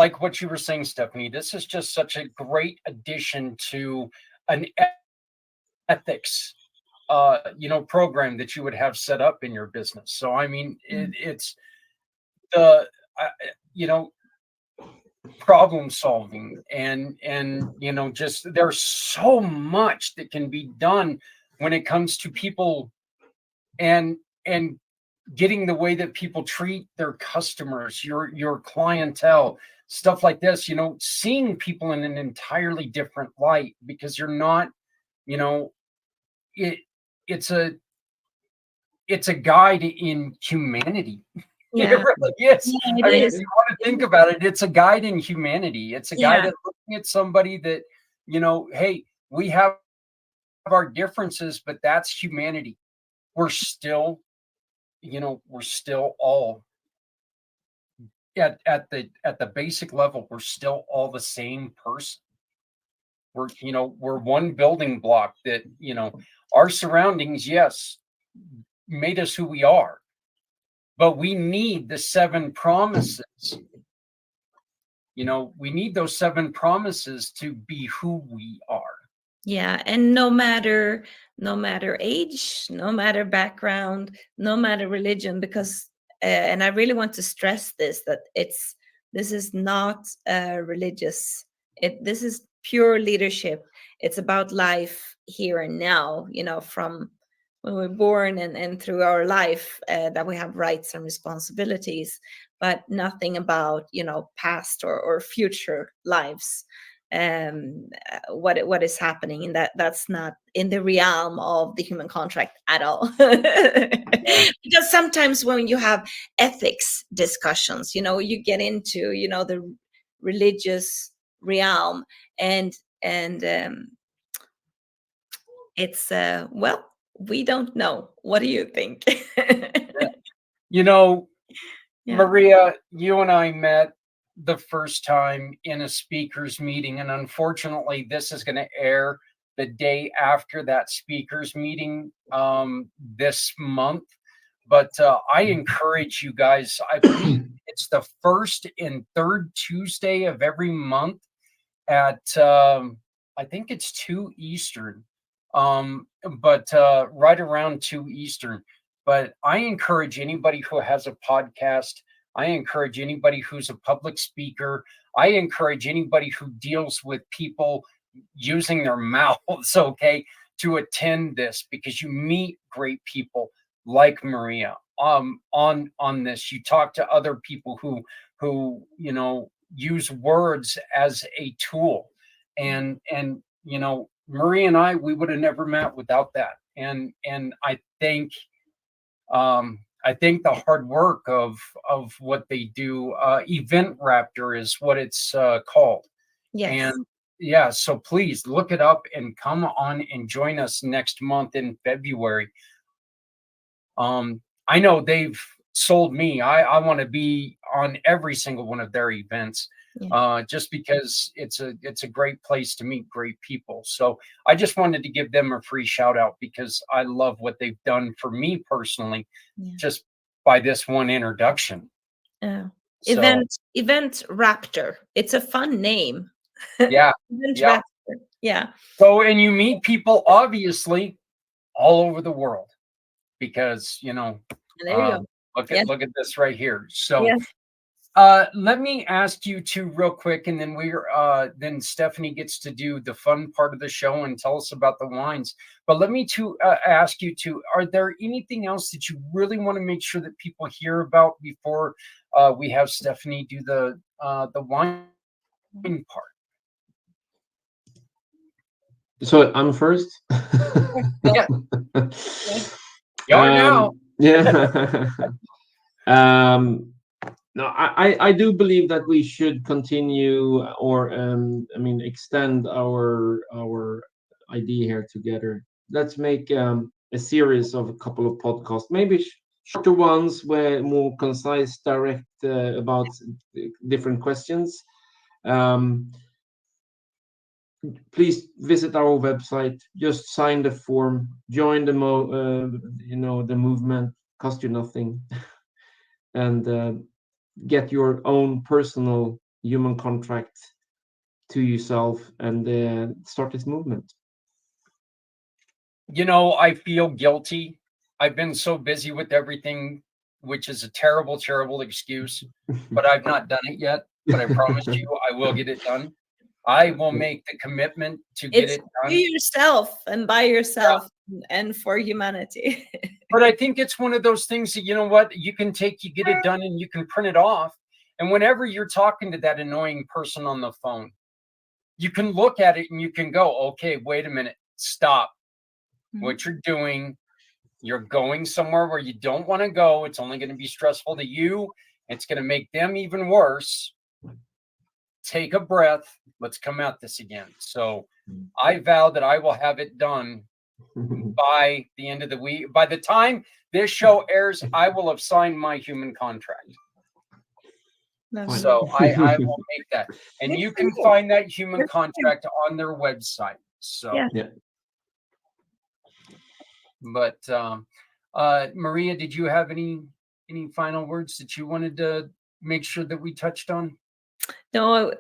like what you were saying, Stephanie, this is just such a great addition to an ethics program that you would have set up in your business. So I mean, it's the you know problem solving, and just there's so much that can be done when it comes to people, and getting the way that people treat their customers, your clientele, stuff like this, seeing people in an entirely different light, because you're not, you know it it's a guide in humanity. It Yeah. really is. Yeah, I it mean, if is. you want to think about it, it's a guide in humanity. It's a guide Yeah. at looking at somebody that, hey, we have our differences, but that's humanity. We're still, we're still all at the basic level, we're still all the same person. We're one building block that, our surroundings, yes, made us who we are, but we need the 7 promises. We need those 7 promises to be who we are. Yeah, and no matter age, no matter background, no matter religion, because and I really want to stress this, that this is not religious. This is pure leadership. It's about life here and now. From when we're born and through our life, that we have rights and responsibilities, but nothing about past or future lives. What is happening in that's not in the realm of the human contract at all. Because sometimes when you have ethics discussions, you get into the religious realm, and it's well, we don't know. What do you think? Yeah. Maria, you and I met the first time in a speakers meeting, and unfortunately this is going to air the day after that speakers meeting this month. But I encourage you guys, I believe it's the first and third Tuesday of every month at I think it's 2 Eastern, but right around 2 Eastern. But I encourage anybody who has a podcast, I encourage anybody who's a public speaker, I encourage anybody who deals with people using their mouths, okay, to attend this, because you meet great people like Maria on this. You talk to other people who use words as a tool, and Maria and we would have never met without that. And I think the hard work of what they do, Event Raptor is what it's called. Yes. And yeah, so please look it up and come on and join us next month in February. I know they've sold me. I want to be on every single one of their events. Yeah. Just because it's a great place to meet great people. So I just wanted to give them a free shout out, because I love what they've done for me personally, Yeah. just by this one introduction. So, Event Raptor. It's a fun name. Yeah. Event Yeah. Raptor. Yeah. So, and you meet people obviously all over the world, because There you go. look at this right here. So Yes. let me ask you two real quick, and then then Stephanie gets to do the fun part of the show and tell us about the wines. But let me ask you two: are there anything else that you really want to make sure that people hear about before we have Stephanie do the wine part? So I'm first. Yeah. You are now. Yeah. No, I do believe that we should continue, or I mean, extend our idea here together. Let's make a series of a couple of podcasts, maybe shorter ones, where more concise, direct about different questions. Um, Please visit our website. Just sign the form, join the movement. Cost you nothing, and get your own personal human contract to yourself, and start this movement. You know, I feel guilty. I've been so busy with everything, which is a terrible, terrible excuse, but I've not done it yet. But I promise you, I will get it done. I will make the commitment to get It's it to done. yourself and by yourself and for humanity. But I think it's one of those things that, you know what, you get it done and you can print it off. And whenever you're talking to that annoying person on the phone, you can look at it and you can go, okay, wait a minute, stop what you're doing. You're going somewhere where you don't want to go. It's only going to be stressful to you. It's going to make them even worse. Take a breath. Let's come at this again. So I vow that I will have it done by the end of the week. By the time this show airs, I will have signed my human contract. So I will make that. And you can find that human contract on their website. So, Yeah. But Maria, did you have any final words that you wanted to make sure that we touched on? No,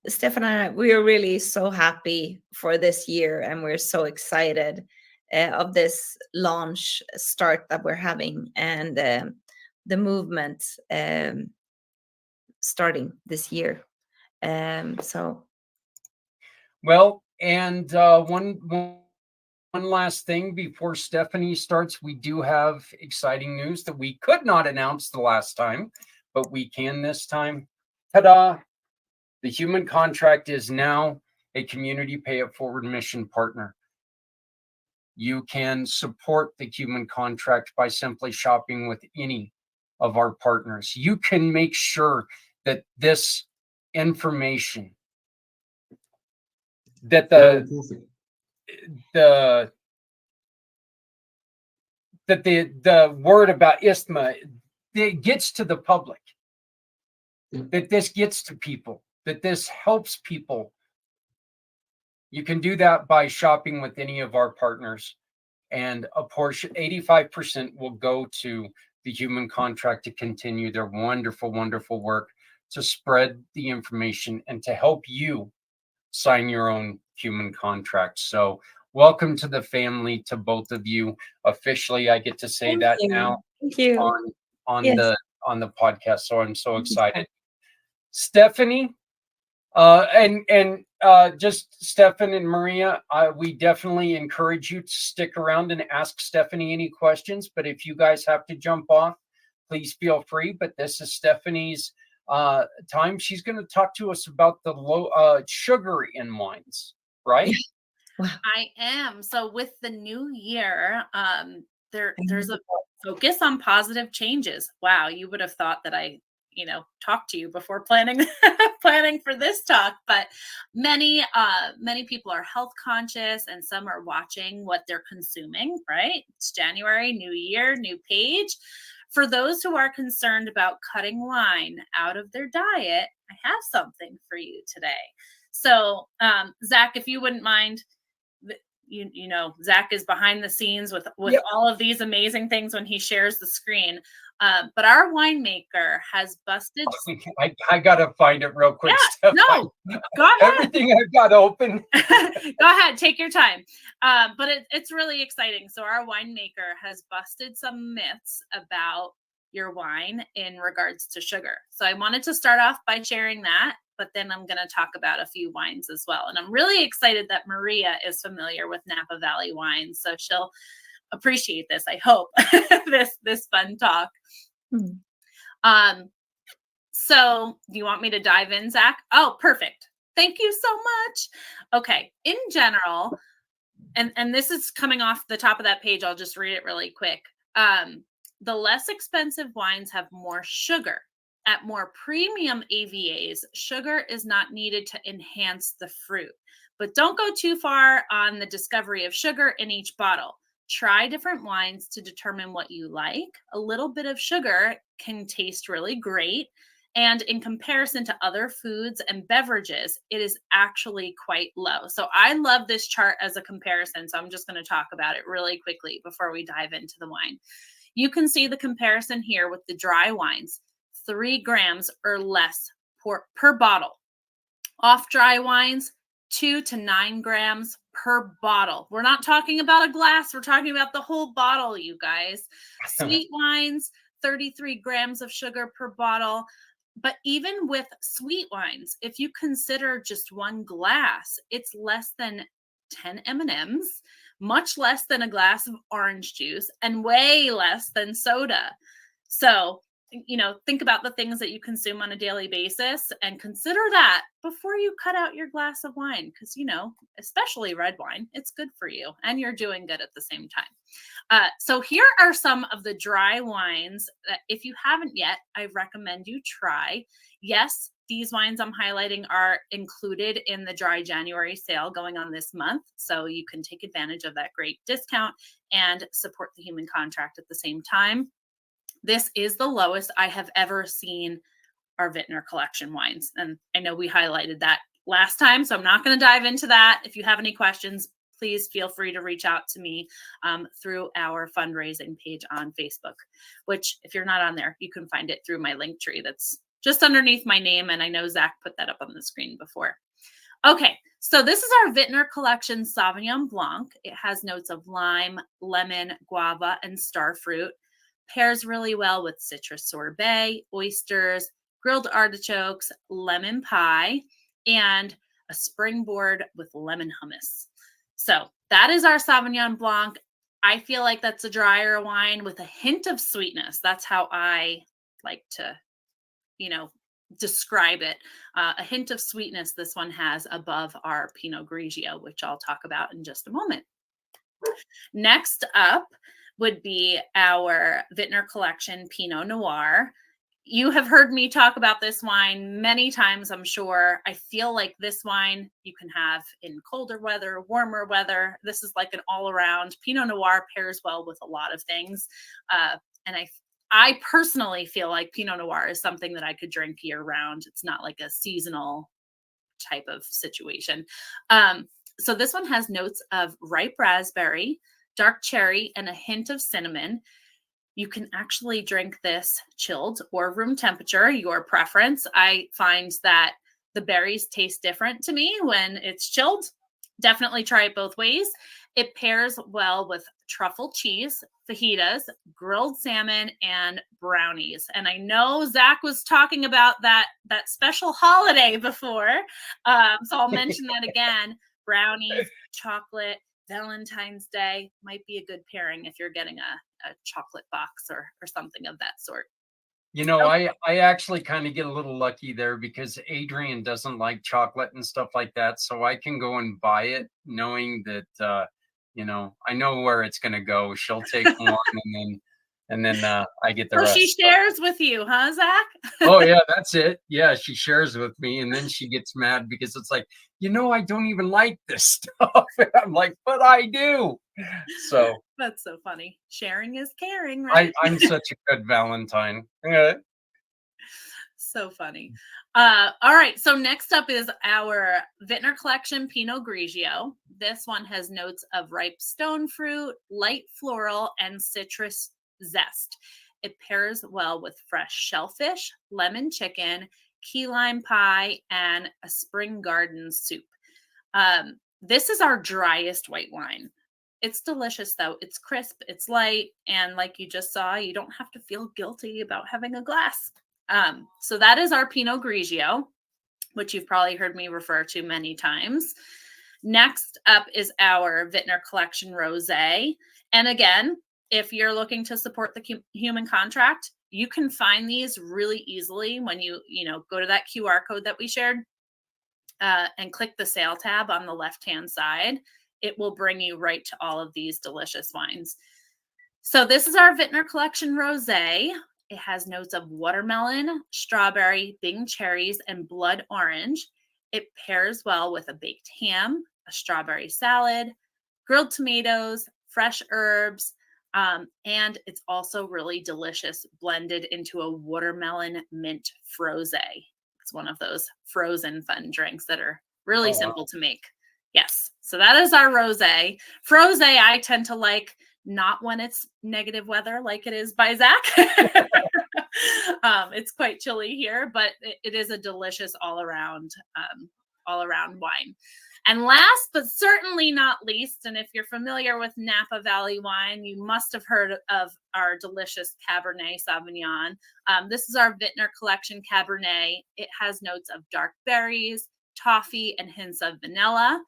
Stefan and I, we are really so happy for this year, and we're so excited of this launch start that we're having, and the movement starting this year. So, well, and one last thing before Stephanie starts, we do have exciting news that we could not announce the last time, but we can this time. Ta-da! The human contract is now a community pay it forward mission partner. You can support the human contract by simply shopping with any of our partners. You can make sure that this information, that the word about ISTMA, it gets to the public, that this gets to people, that this helps people. You can do that by shopping with any of our partners, and a portion, 85%, will go to the human contract to continue their wonderful, wonderful work to spread the information and to help you sign your own human contract. So welcome to the family, to both of you. Officially, I get to say that now on the podcast. So I'm so excited. Stephanie, and just Stefan and Maria, we definitely encourage you to stick around and ask Stephanie any questions. But if you guys have to jump off, please feel free. But this is Stephanie's time. She's going to talk to us about the low sugar in wines, right? I am. So with the new year, there's a focus on positive changes. Wow, you would have thought that I talk to you before planning for this talk, but many people are health conscious, and some are watching what they're consuming, right? It's January, new year, new page. For those who are concerned about cutting wine out of their diet, I have something for you today. So Zach, if you wouldn't mind, Zach is behind the scenes with all of these amazing things when he shares the screen. But our winemaker has busted. I gotta find it real quick. Yeah, no, go ahead. Everything I've got open. Go ahead, take your time. But it's really exciting. So our winemaker has busted some myths about your wine in regards to sugar. So I wanted to start off by sharing that, but then I'm going to talk about a few wines as well. And I'm really excited that Maria is familiar with Napa Valley wines, so she'll appreciate this, I hope, this fun talk. So do you want me to dive in, Zach? Oh, perfect. Thank you so much. Okay. In general, and this is coming off the top of that page, I'll just read it really quick. the less expensive wines have more sugar. At more premium AVAs, sugar is not needed to enhance the fruit. But don't go too far on the discovery of sugar in each bottle. Try different wines to determine what you like. A little bit of sugar can taste really great. And in comparison to other foods and beverages, it is actually quite low. So I love this chart as a comparison. So I'm just going to talk about it really quickly before we dive into the wine. You can see the comparison here with the dry wines, 3 grams or less per bottle. Off dry wines, 2 to 9 grams per bottle. We're not talking about a glass. We're talking about the whole bottle, you guys. Sweet wines, 33 grams of sugar per bottle. But even with sweet wines, if you consider just one glass, it's less than 10 M&Ms, much less than a glass of orange juice, and way less than soda. So, think about the things that you consume on a daily basis and consider that before you cut out your glass of wine, because, especially red wine, it's good for you and you're doing good at the same time. So here are some of the dry wines that, if you haven't yet, I recommend you try. Yes, these wines I'm highlighting are included in the Dry January sale going on this month. So you can take advantage of that great discount and support the Human Contract at the same time. This is the lowest I have ever seen our Vintner collection wines. And I know we highlighted that last time, so I'm not going to dive into that. If you have any questions, please feel free to reach out to me through our fundraising page on Facebook, which if you're not on there, you can find it through my link tree that's just underneath my name. And I know Zach put that up on the screen before. Okay, so this is our Vintner Collection Sauvignon Blanc. It has notes of lime, lemon, guava, and star fruit. Pairs really well with citrus sorbet, oysters, grilled artichokes, lemon pie, and a springboard with lemon hummus. So that is our Sauvignon Blanc. I feel like that's a drier wine with a hint of sweetness. That's how I like to, describe it. A hint of sweetness this one has above our Pinot Grigio, which I'll talk about in just a moment. Next up would be our Vintner Collection Pinot Noir. You have heard me talk about this wine many times, I'm sure. I feel like this wine you can have in colder weather, warmer weather. This is like an all-around. Pinot Noir pairs well with a lot of things. And I personally feel like Pinot Noir is something that I could drink year-round. It's not like a seasonal type of situation. So this one has notes of ripe raspberry, dark cherry, and a hint of cinnamon. You can actually drink this chilled or room temperature, your preference. I find that the berries taste different to me when it's chilled. Definitely try it both ways. It pairs well with truffle cheese, fajitas, grilled salmon, and brownies. And I know Zach was talking about that special holiday before, so I'll mention that again. Brownies, chocolate, Valentine's Day might be a good pairing if you're getting a chocolate box or something of that sort. I actually kind of get a little lucky there because Adrian doesn't like chocolate and stuff like that. So I can go and buy it knowing that, I know where it's going to go. She'll take one and then I get the rest. She shares with you, huh, Zach? Oh, yeah, that's it. Yeah, she shares with me and then she gets mad because it's like, I don't even like this stuff. And I'm like, but I do. So that's so funny. Sharing is caring, right? I'm such a good Valentine. Yeah. So funny. All right. So next up is our Vintner Collection Pinot Grigio. This one has notes of ripe stone fruit, light floral, and citrus zest. It pairs well with fresh shellfish, lemon chicken, key lime pie, and a spring garden soup. This is our driest white wine. It's delicious, though. It's crisp, it's light, and like you just saw, you don't have to feel guilty about having a glass. So that is our Pinot Grigio, which you've probably heard me refer to many times. Next up is our Vintner Collection Rosé. And again, if you're looking to support the Human Contract, you can find these really easily when you go to that QR code that we shared and click the sale tab on the left-hand side. It will bring you right to all of these delicious wines. So this is our Vintner Collection Rosé. It has notes of watermelon, strawberry, Bing cherries, and blood orange. It pairs well with a baked ham, a strawberry salad, grilled tomatoes, fresh herbs, and it's also really delicious blended into a watermelon mint frosé. It's one of those frozen fun drinks that are really simple to make. Yes, so that is our rosé. Frosé I tend to like not when it's negative weather like it is by Zach. It's quite chilly here, but it is a delicious all around wine. And last but certainly not least, and if you're familiar with Napa Valley wine, you must have heard of our delicious Cabernet Sauvignon. This is our Vintner Collection Cabernet. It has notes of dark berries, toffee, and hints of vanilla.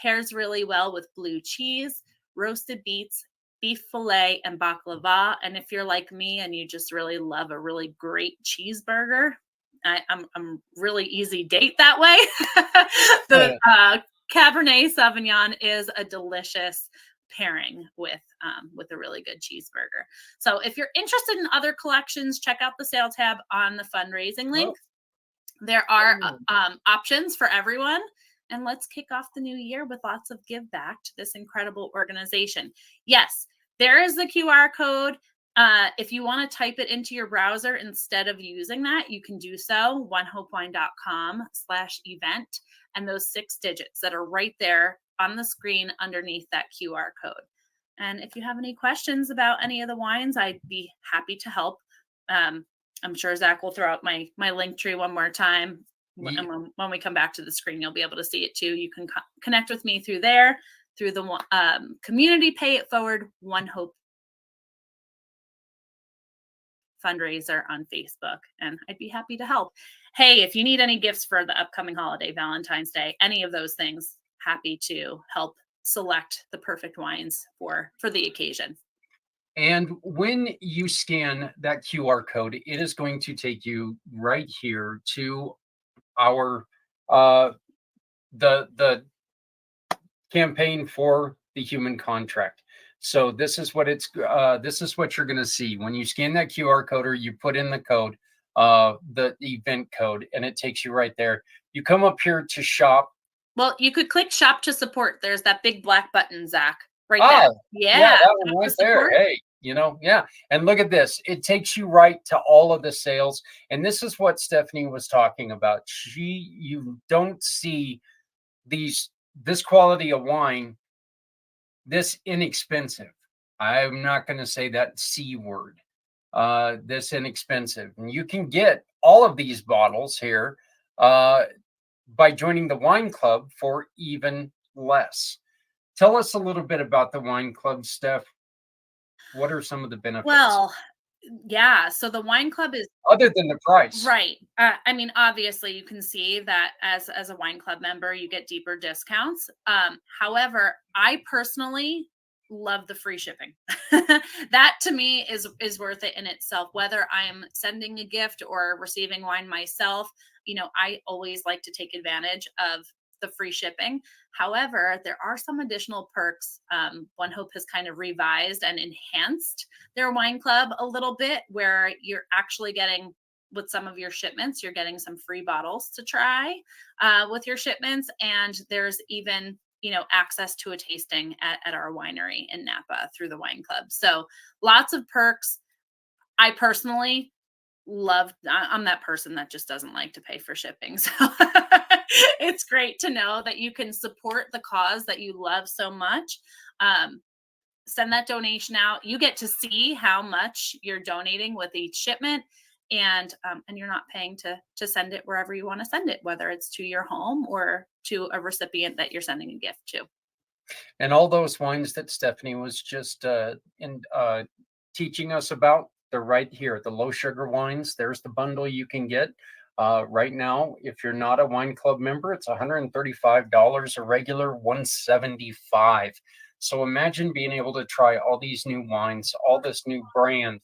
Pairs really well with blue cheese, roasted beets, beef fillet, and baklava. And if you're like me and you just really love a really great cheeseburger, I'm really easy date that way. The Cabernet Sauvignon is a delicious pairing with a really good cheeseburger. So if you're interested in other collections, check out the sale tab on the fundraising link. There are options for everyone. And let's kick off the new year with lots of give back to this incredible organization. Yes, there is the QR code. If you want to type it into your browser instead of using that, you can do so, onehopewine.com/event, and those 6 digits that are right there on the screen underneath that QR code. And if you have any questions about any of the wines, I'd be happy to help. I'm sure Zach will throw out my link tree one more time. And when we come back to the screen, you'll be able to see it too. You can connect with me through there, through the community Pay It Forward One Hope fundraiser on Facebook, and I'd be happy to help. Hey, if you need any gifts for the upcoming holiday, Valentine's Day, any of those things, happy to help select the perfect wines for the occasion. And when you scan that QR code, it is going to take you right here to our the campaign for the human contract. So this is what you're going to see when you scan that QR code, or you put in the code, the event code, and it takes you right there. You come up here to shop. Well, you could click shop to support. There's that big black button, Zach, right there. Yeah, that one right there. Hey, yeah. And look at this. It takes you right to all of the sales. And this is what Stephanie was talking about. You don't see this quality of wine this inexpensive. I'm not going to say that C word. This inexpensive. And you can get all of these bottles here by joining the wine club for even less. Tell us a little bit about the wine club, Steph. What are some of the benefits? Well, yeah. So the wine club is, other than the price, right? I mean, obviously, you can see that as a wine club member, you get deeper discounts. However, I personally love the free shipping. That to me is worth it in itself. Whether I'm sending a gift or receiving wine myself, I always like to take advantage of the free shipping. However, there are some additional perks. One Hope has kind of revised and enhanced their wine club a little bit, where you're actually getting, with some of your shipments, you're getting some free bottles to try with your shipments. And there's even, access to a tasting at our winery in Napa through the wine club. So lots of perks. I personally I'm that person that just doesn't like to pay for shipping. So it's great to know that you can support the cause that you love so much. Send that donation out. You get to see how much you're donating with each shipment, and you're not paying to send it wherever you want to send it, whether it's to your home or to a recipient that you're sending a gift to. And all those wines that Stephanie was just teaching us about, they're right here. The low sugar wines. There's the bundle you can get. Right now, if you're not a wine club member, it's $135, a regular $175. So imagine being able to try all these new wines, all this new brand,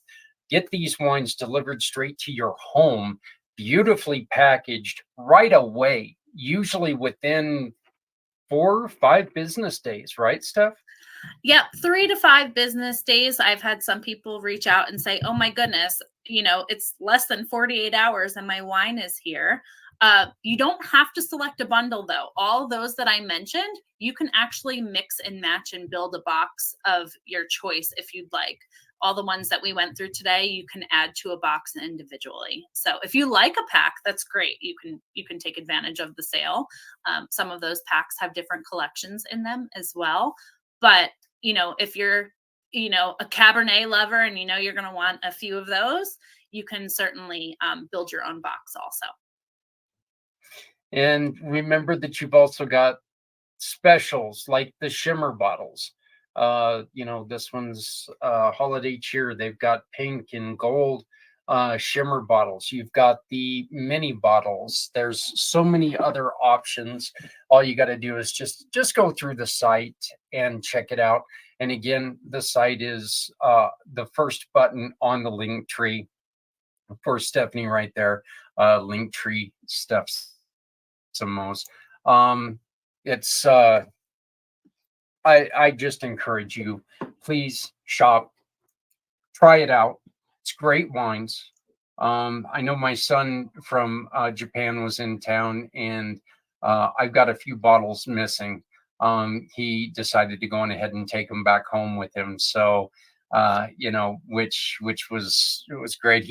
get these wines delivered straight to your home, beautifully packaged right away, usually within 4 or 5 business days, right, Steph? Yep, 3 to 5 business days. I've had some people reach out and say, "Oh my goodness, it's less than 48 hours and my wine is here." You don't have to select a bundle though. All those that I mentioned, you can actually mix and match and build a box of your choice if you'd like. All the ones that we went through today, you can add to a box individually. So if you like a pack, that's great. You can take advantage of the sale. Some of those packs have different collections in them as well. But if you're a Cabernet lover and you're going to want a few of those, you can certainly build your own box also. And remember that you've also got specials like the shimmer bottles. This one's holiday cheer. They've got pink and gold shimmer bottles. You've got the mini bottles. There's so many other options. All you got to do is just go through the site and check it out. And again, the site is the first button on the link tree for Stephanie right there. Link tree stuffs some most. It's I just encourage you, please shop, try it out. It's great wines. I know my son from Japan was in town, and I've got a few bottles missing. He decided to go on ahead and take them back home with him. So, which was great.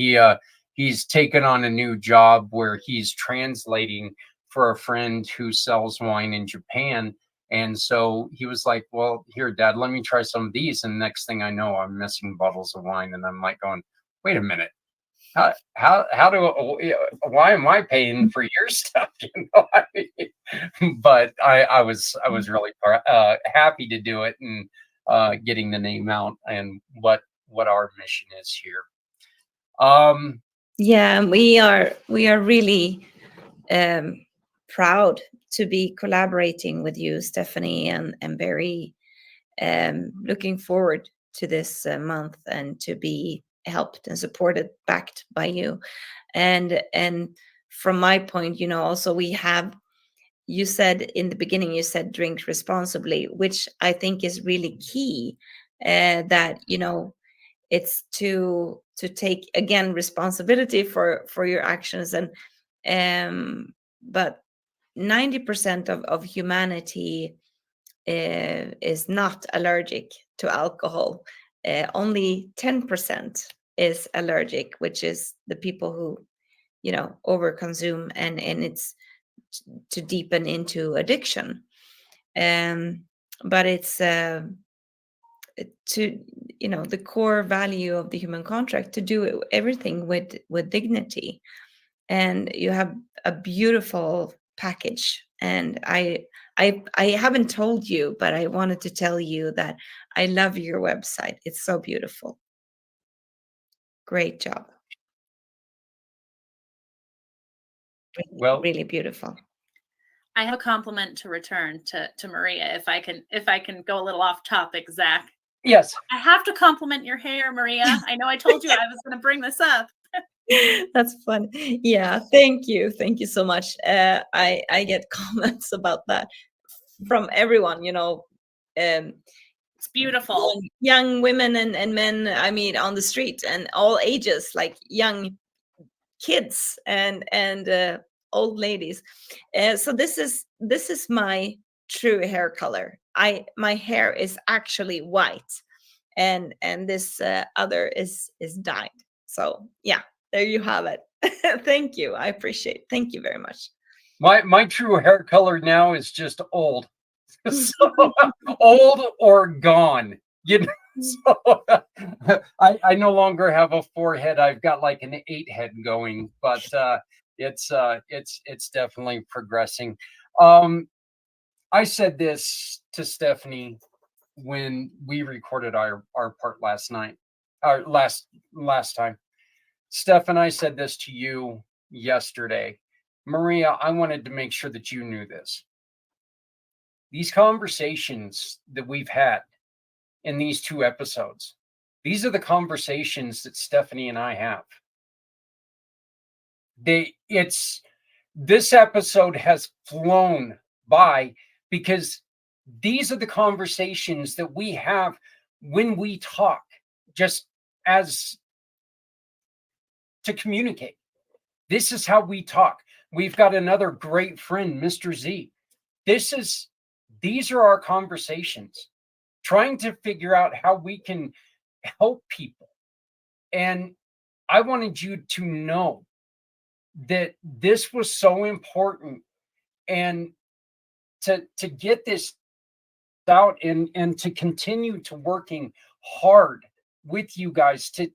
He's taken on a new job where he's translating for a friend who sells wine in Japan. And so he was like, "Well, here, Dad, let me try some of these." And next thing I know, I'm missing bottles of wine, and I'm like going, "Wait a minute, why am I paying for your stuff?" But I was really happy to do it, and getting the name out and what our mission is here. Yeah, we are really proud to be collaborating with you, Stephanie, and very looking forward to this month and to be helped and supported, backed by you. And from my point, also you said in the beginning, you said drink responsibly, which I think is really key. That it's to take again responsibility for your actions, and but 90% of humanity is not allergic to alcohol. Only 10% is allergic, which is the people who overconsume, and it's to deepen into addiction. But it's to the core value of the human contract to do everything with dignity. And you have a beautiful package, and I haven't told you, but I wanted to tell you that I love your website. It's so beautiful. Great job. Well, really beautiful. I have a compliment to return to Maria, if I can go a little off topic, Zach. yes. I have to compliment your hair, Maria. I know I told you I was going to bring this up. That's fun. Yeah, thank you so much. I get comments about that from everyone. It's beautiful. Young women and men, I mean, on the street, and all ages, like young kids and old ladies. So this is my true hair color. My hair is actually white, and this other is dyed. So yeah, there you have it. Thank you. I appreciate it. Thank you very much. My true hair color now is just old. So, old or gone. So I no longer have a 4-head. I've got like an 8-head going, but it's definitely progressing. I said this to Stephanie when we recorded our part last night, or last time. Steph and I said this to you yesterday. Maria, I wanted to make sure that you knew this. These conversations that we've had in these 2 episodes, these are the conversations that Stephanie and I have. This episode has flown by because these are the conversations that we have when we talk, just as to communicate. This is how we talk. We've got another great friend, Mr. Z. These are our conversations, trying to figure out how we can help people. And I wanted you to know that this was so important, and to get this out and to continue to working hard with you guys to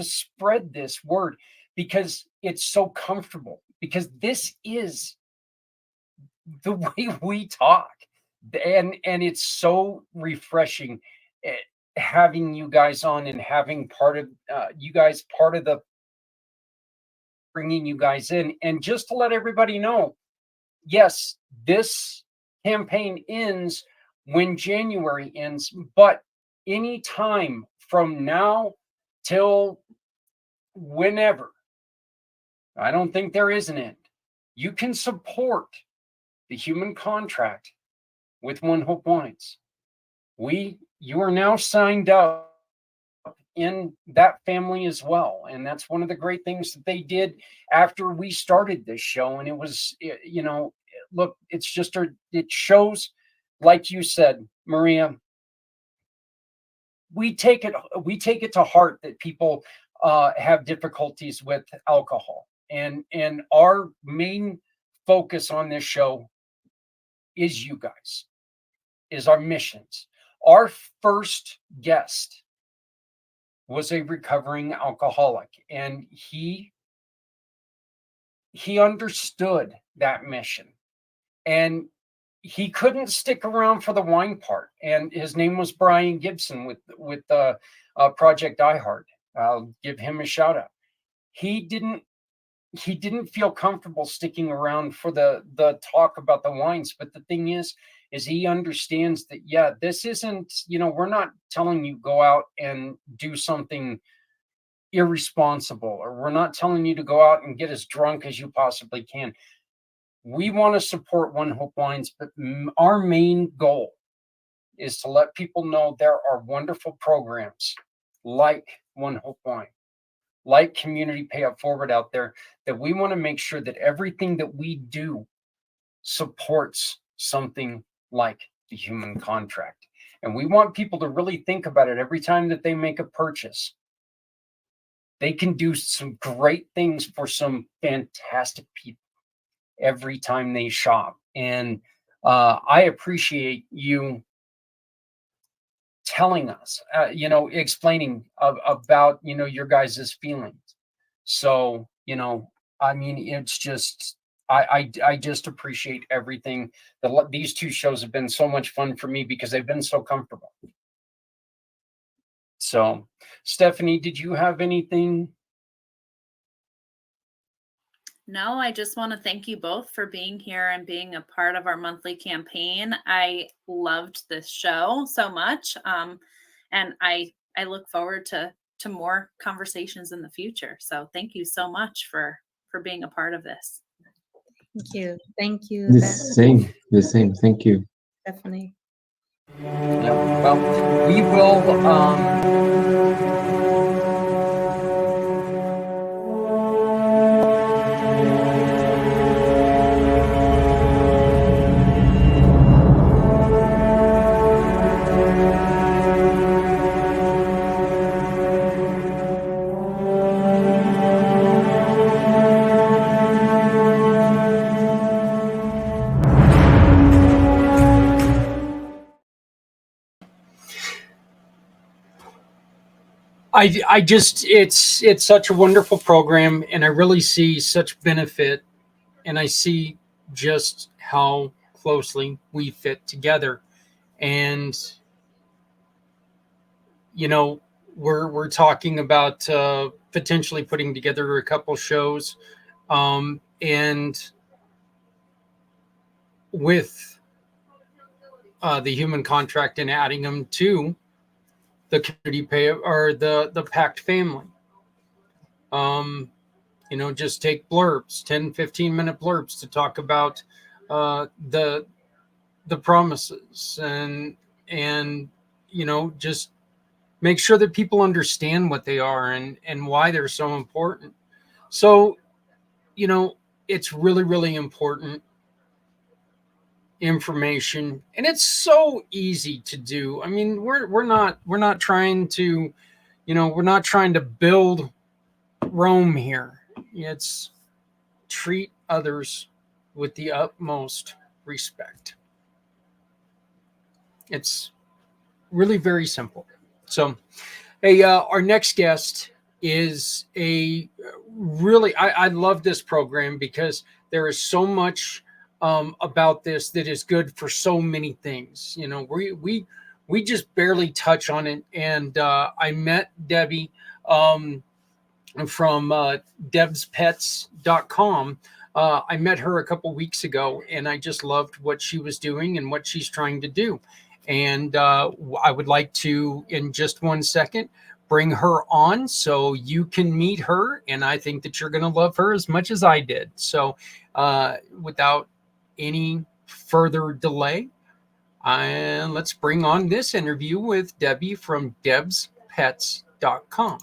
spread this word, because it's so comfortable, because this is the way we talk, and it's so refreshing, having you guys on and having part of you guys part of the bringing you guys in. And just to let everybody know, yes, this campaign ends when January ends, but any time from now till whenever, I don't think there is an end. You can support the human contract with One Hope Wines. You are now signed up in that family as well, and that's one of the great things that they did after we started this show. And it was, look, it's just it shows, like you said, Maria, we take it to heart that people have difficulties with alcohol, and our main focus on this show is you guys, is our missions. Our first guest was a recovering alcoholic, and he understood that mission, and he couldn't stick around for the wine part. And his name was Brian Gibson with Project iHeart. I'll give him a shout out. He didn't feel comfortable sticking around for the talk about the wines, but the thing is he understands that, yeah, this isn't, we're not telling you go out and do something irresponsible, or we're not telling you to go out and get as drunk as you possibly can. We want to support One Hope Wines, but our main goal is to let people know there are wonderful programs like One Hope Wine, like Community Pay Up Forward out there, that we want to make sure that everything that we do supports something like the human contract. And we want people to really think about it every time that they make a purchase. They can do some great things for some fantastic people every time they shop. And I appreciate you telling us, explaining about, your guys' feelings. So, I mean, it's just, I just appreciate everything. These two shows have been so much fun for me because they've been so comfortable. So, Stephanie, did you have anything? No, I just want to thank you both for being here and being a part of our monthly campaign. I loved this show so much. And I look forward to more conversations in the future. So thank you so much for being a part of this. Thank you. The same. Thank you. Definitely. Yeah, well, we will. I just, it's such a wonderful program, and I really see such benefit, and I see just how closely we fit together. And we're talking about potentially putting together a couple shows, and with the human contract, and adding them to the community pay or the pACT family. Just take blurbs, 10, 15-minute blurbs to talk about the the promises and just make sure that people understand what they are and why they're so important. So, it's really, really important information, and it's so easy to do. I mean, we're not trying to, we're not trying to build Rome here. It's treat others with the utmost respect. It's really very simple. So, hey, our next guest is a really, I love this program because there is so much about this that is good for so many things. We just barely touch on it. And I met Debbie from debspets.com. I met her a couple weeks ago, and I just loved what she was doing and what she's trying to do. And I would like to, in just 1 second, bring her on so you can meet her. And I think that you're going to love her as much as I did. So without any further delay, and let's bring on this interview with Debbie from debspets.com.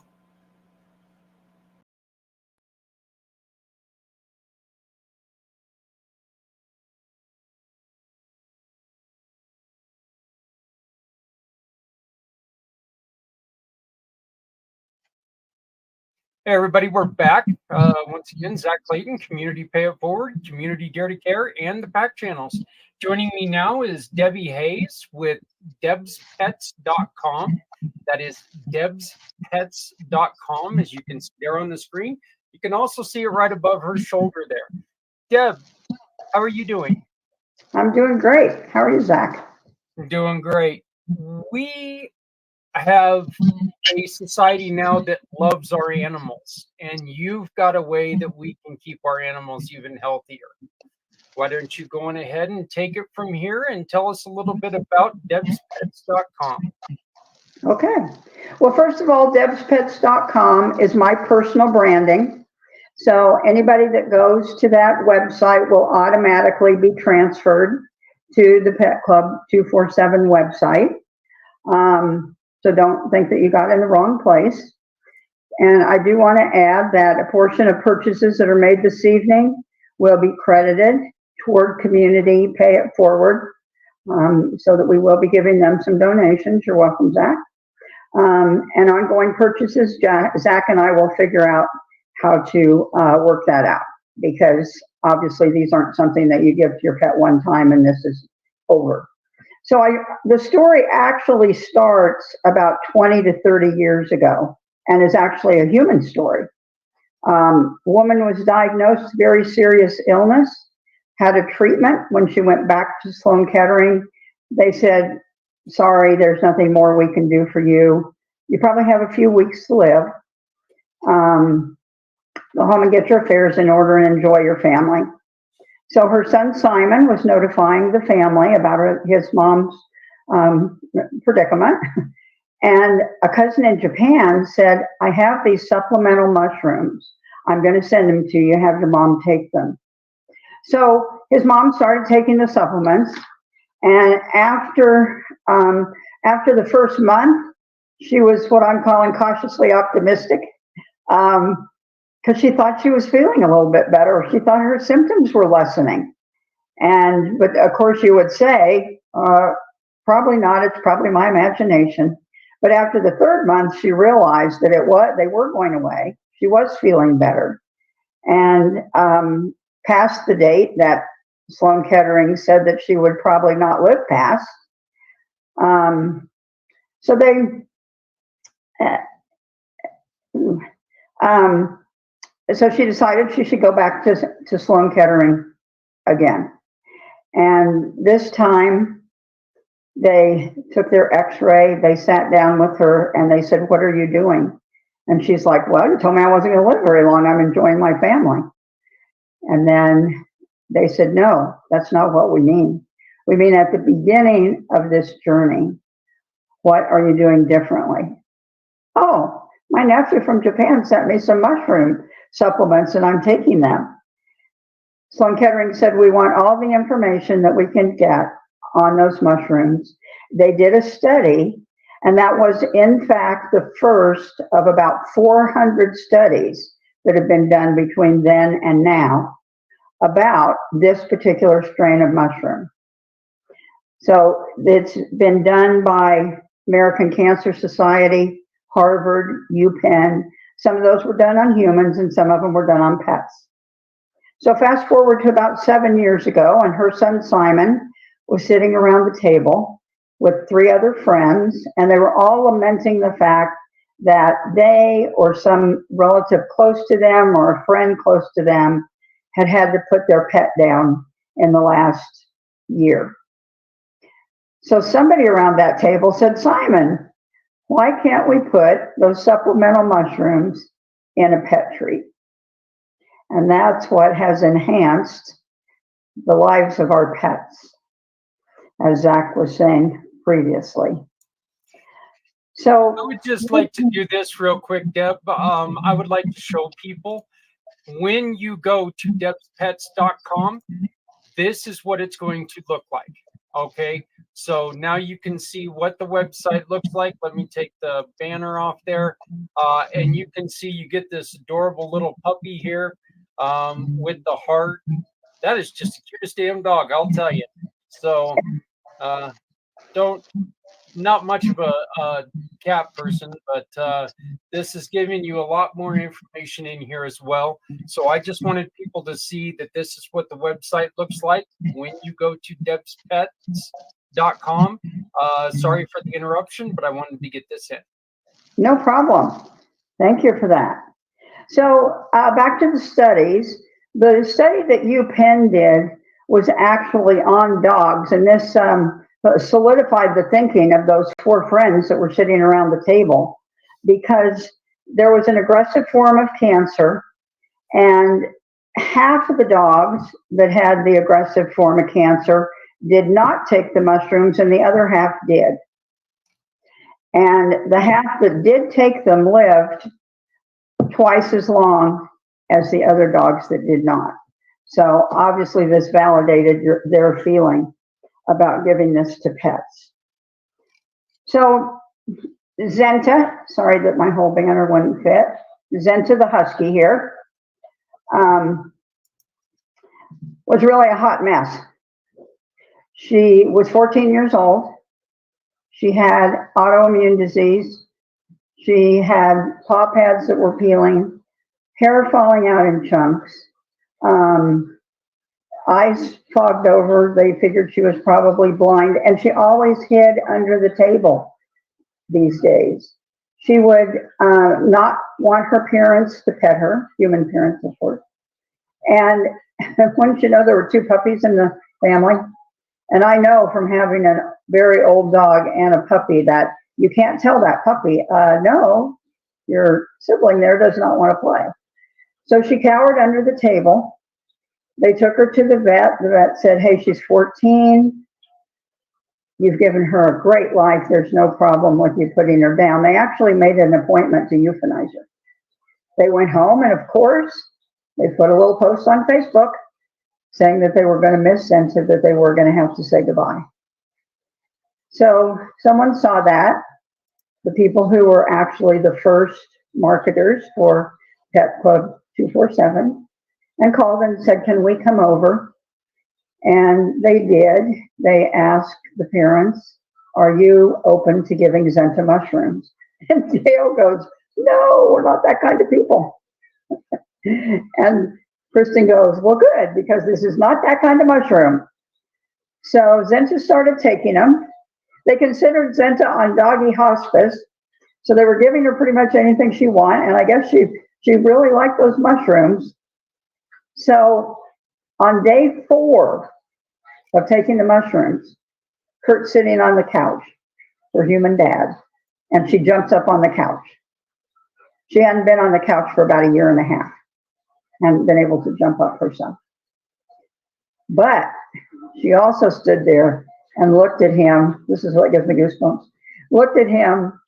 Hey, everybody, we're back. Once again, Zach Clayton, Community Pay It Forward, Community Dare to Care, and the PACT channels. Joining me now is Debbie Hayes with debspets.com. That is debspets.com, as you can see there on the screen. You can also see it right above her shoulder there. Deb, how are you doing? I'm doing great. How are you, Zach? I'm doing great. We have a society now that loves our animals, and you've got a way that we can keep our animals even healthier. Why don't you go on ahead and take it from here and tell us a little bit about debspets.com? Okay. Well, first of all, debspets.com is my personal branding. So anybody that goes to that website will automatically be transferred to the Pet Club 247 website. So don't think that you got in the wrong place. And I do want to add that a portion of purchases that are made this evening will be credited toward Community Pay It Forward, so that we will be giving them some donations. You're welcome, Zach. And ongoing purchases, Zach and I will figure out how to work that out, because obviously these aren't something that you give to your pet one time and this is over. So the story actually starts about 20 to 30 years ago and is actually a human story. Woman was diagnosed with very serious illness, had a treatment. When she went back to Sloan Kettering, they said, sorry, there's nothing more we can do for you. You probably have a few weeks to live. Go home and get your affairs in order and enjoy your family. So her son Simon was notifying the family about his mom's predicament. And a cousin in Japan said, I have these supplemental mushrooms. I'm going to send them to you. Have your mom take them. So his mom started taking the supplements. And after the first month, she was what I'm calling cautiously optimistic, because she thought she was feeling a little bit better. She thought her symptoms were lessening. But of course you would say, probably not, it's probably my imagination. But after the third month, she realized that they were going away. She was feeling better. And past the date that Sloan Kettering said that she would probably not live past. So she decided she should go back to Sloan Kettering again. And this time they took their x-ray, they sat down with her and they said, what are you doing? And she's like, well, you told me I wasn't going to live very long. I'm enjoying my family. And then they said, no, that's not what we mean. We mean at the beginning of this journey, what are you doing differently? Oh, my nephew from Japan sent me some mushroom supplements and I'm taking them. Sloan Kettering said, we want all the information that we can get on those mushrooms. They did a study, and that was, in fact, the first of about 400 studies that have been done between then and now about this particular strain of mushroom. So it's been done by American Cancer Society, Harvard, UPenn. Some of those were done on humans and some of them were done on pets. So fast forward to about 7 years ago, and her son Simon was sitting around the table with 3 other friends, and they were all lamenting the fact that they or some relative close to them or a friend close to them had had to put their pet down in the last year. So somebody around that table said, Simon, why can't we put those supplemental mushrooms in a pet treat? And that's what has enhanced the lives of our pets, as Zach was saying previously. So I would just like to do this real quick, Deb. I would like to show people when you go to debspets.com, this is what it's going to look like. Okay, so now you can see what the website looks like. Let me take the banner off there. And you can see you get this adorable little puppy here with the heart. That is just the cutest damn dog, I'll tell you. So not much of a cat person, but this is giving you a lot more information in here as well. So I just wanted people to see that this is what the website looks like when you go to debspets.com. Sorry for the interruption, but I wanted to get this in. no problem. Thank you for that. So back to the studies. The study that UPenn did was actually on dogs, and this solidified the thinking of those 4 friends that were sitting around the table, because there was an aggressive form of cancer, and half of the dogs that had the aggressive form of cancer did not take the mushrooms, and the other half did. And the half that did take them lived twice as long as the other dogs that did not. So obviously this validated their feeling about giving this to pets. So Zenta, sorry that my whole banner wouldn't fit. Zenta the husky here was really a hot mess. She was 14 years old. She had autoimmune disease. She had paw pads that were peeling, hair falling out in chunks, eyes fogged over. They figured she was probably blind, and she always hid under the table these days. She would not want her parents to pet her, human parents, of course. And wouldn't you know, there were 2 puppies in the family? And I know from having a very old dog and a puppy that you can't tell that puppy, no, your sibling there does not want to play. So she cowered under the table. They took her to the vet. The vet said, hey, she's 14. You've given her a great life. There's no problem with you putting her down. They actually made an appointment to euthanize her. They went home, and of course, they put a little post on Facebook saying that they were going to miss Zenta, that they were going to have to say goodbye. So someone saw that, the people who were actually the first marketers for Pet Club 247, and called and said, can we come over? And they did. They asked the parents, are you open to giving Zenta mushrooms? And Dale goes, no, we're not that kind of people. And Kristen goes, well, good, because this is not that kind of mushroom. So Zenta started taking them. They considered Zenta on doggy hospice, so they were giving her pretty much anything she wanted, and I guess she really liked those mushrooms. So on day 4 of taking the mushrooms, Kurt's sitting on the couch, her human dad, and she jumps up on the couch. She hadn't been on the couch for about 1.5 years, hadn't been able to jump up herself. But she also stood there and looked at him. This is what gives me goosebumps. Looked at him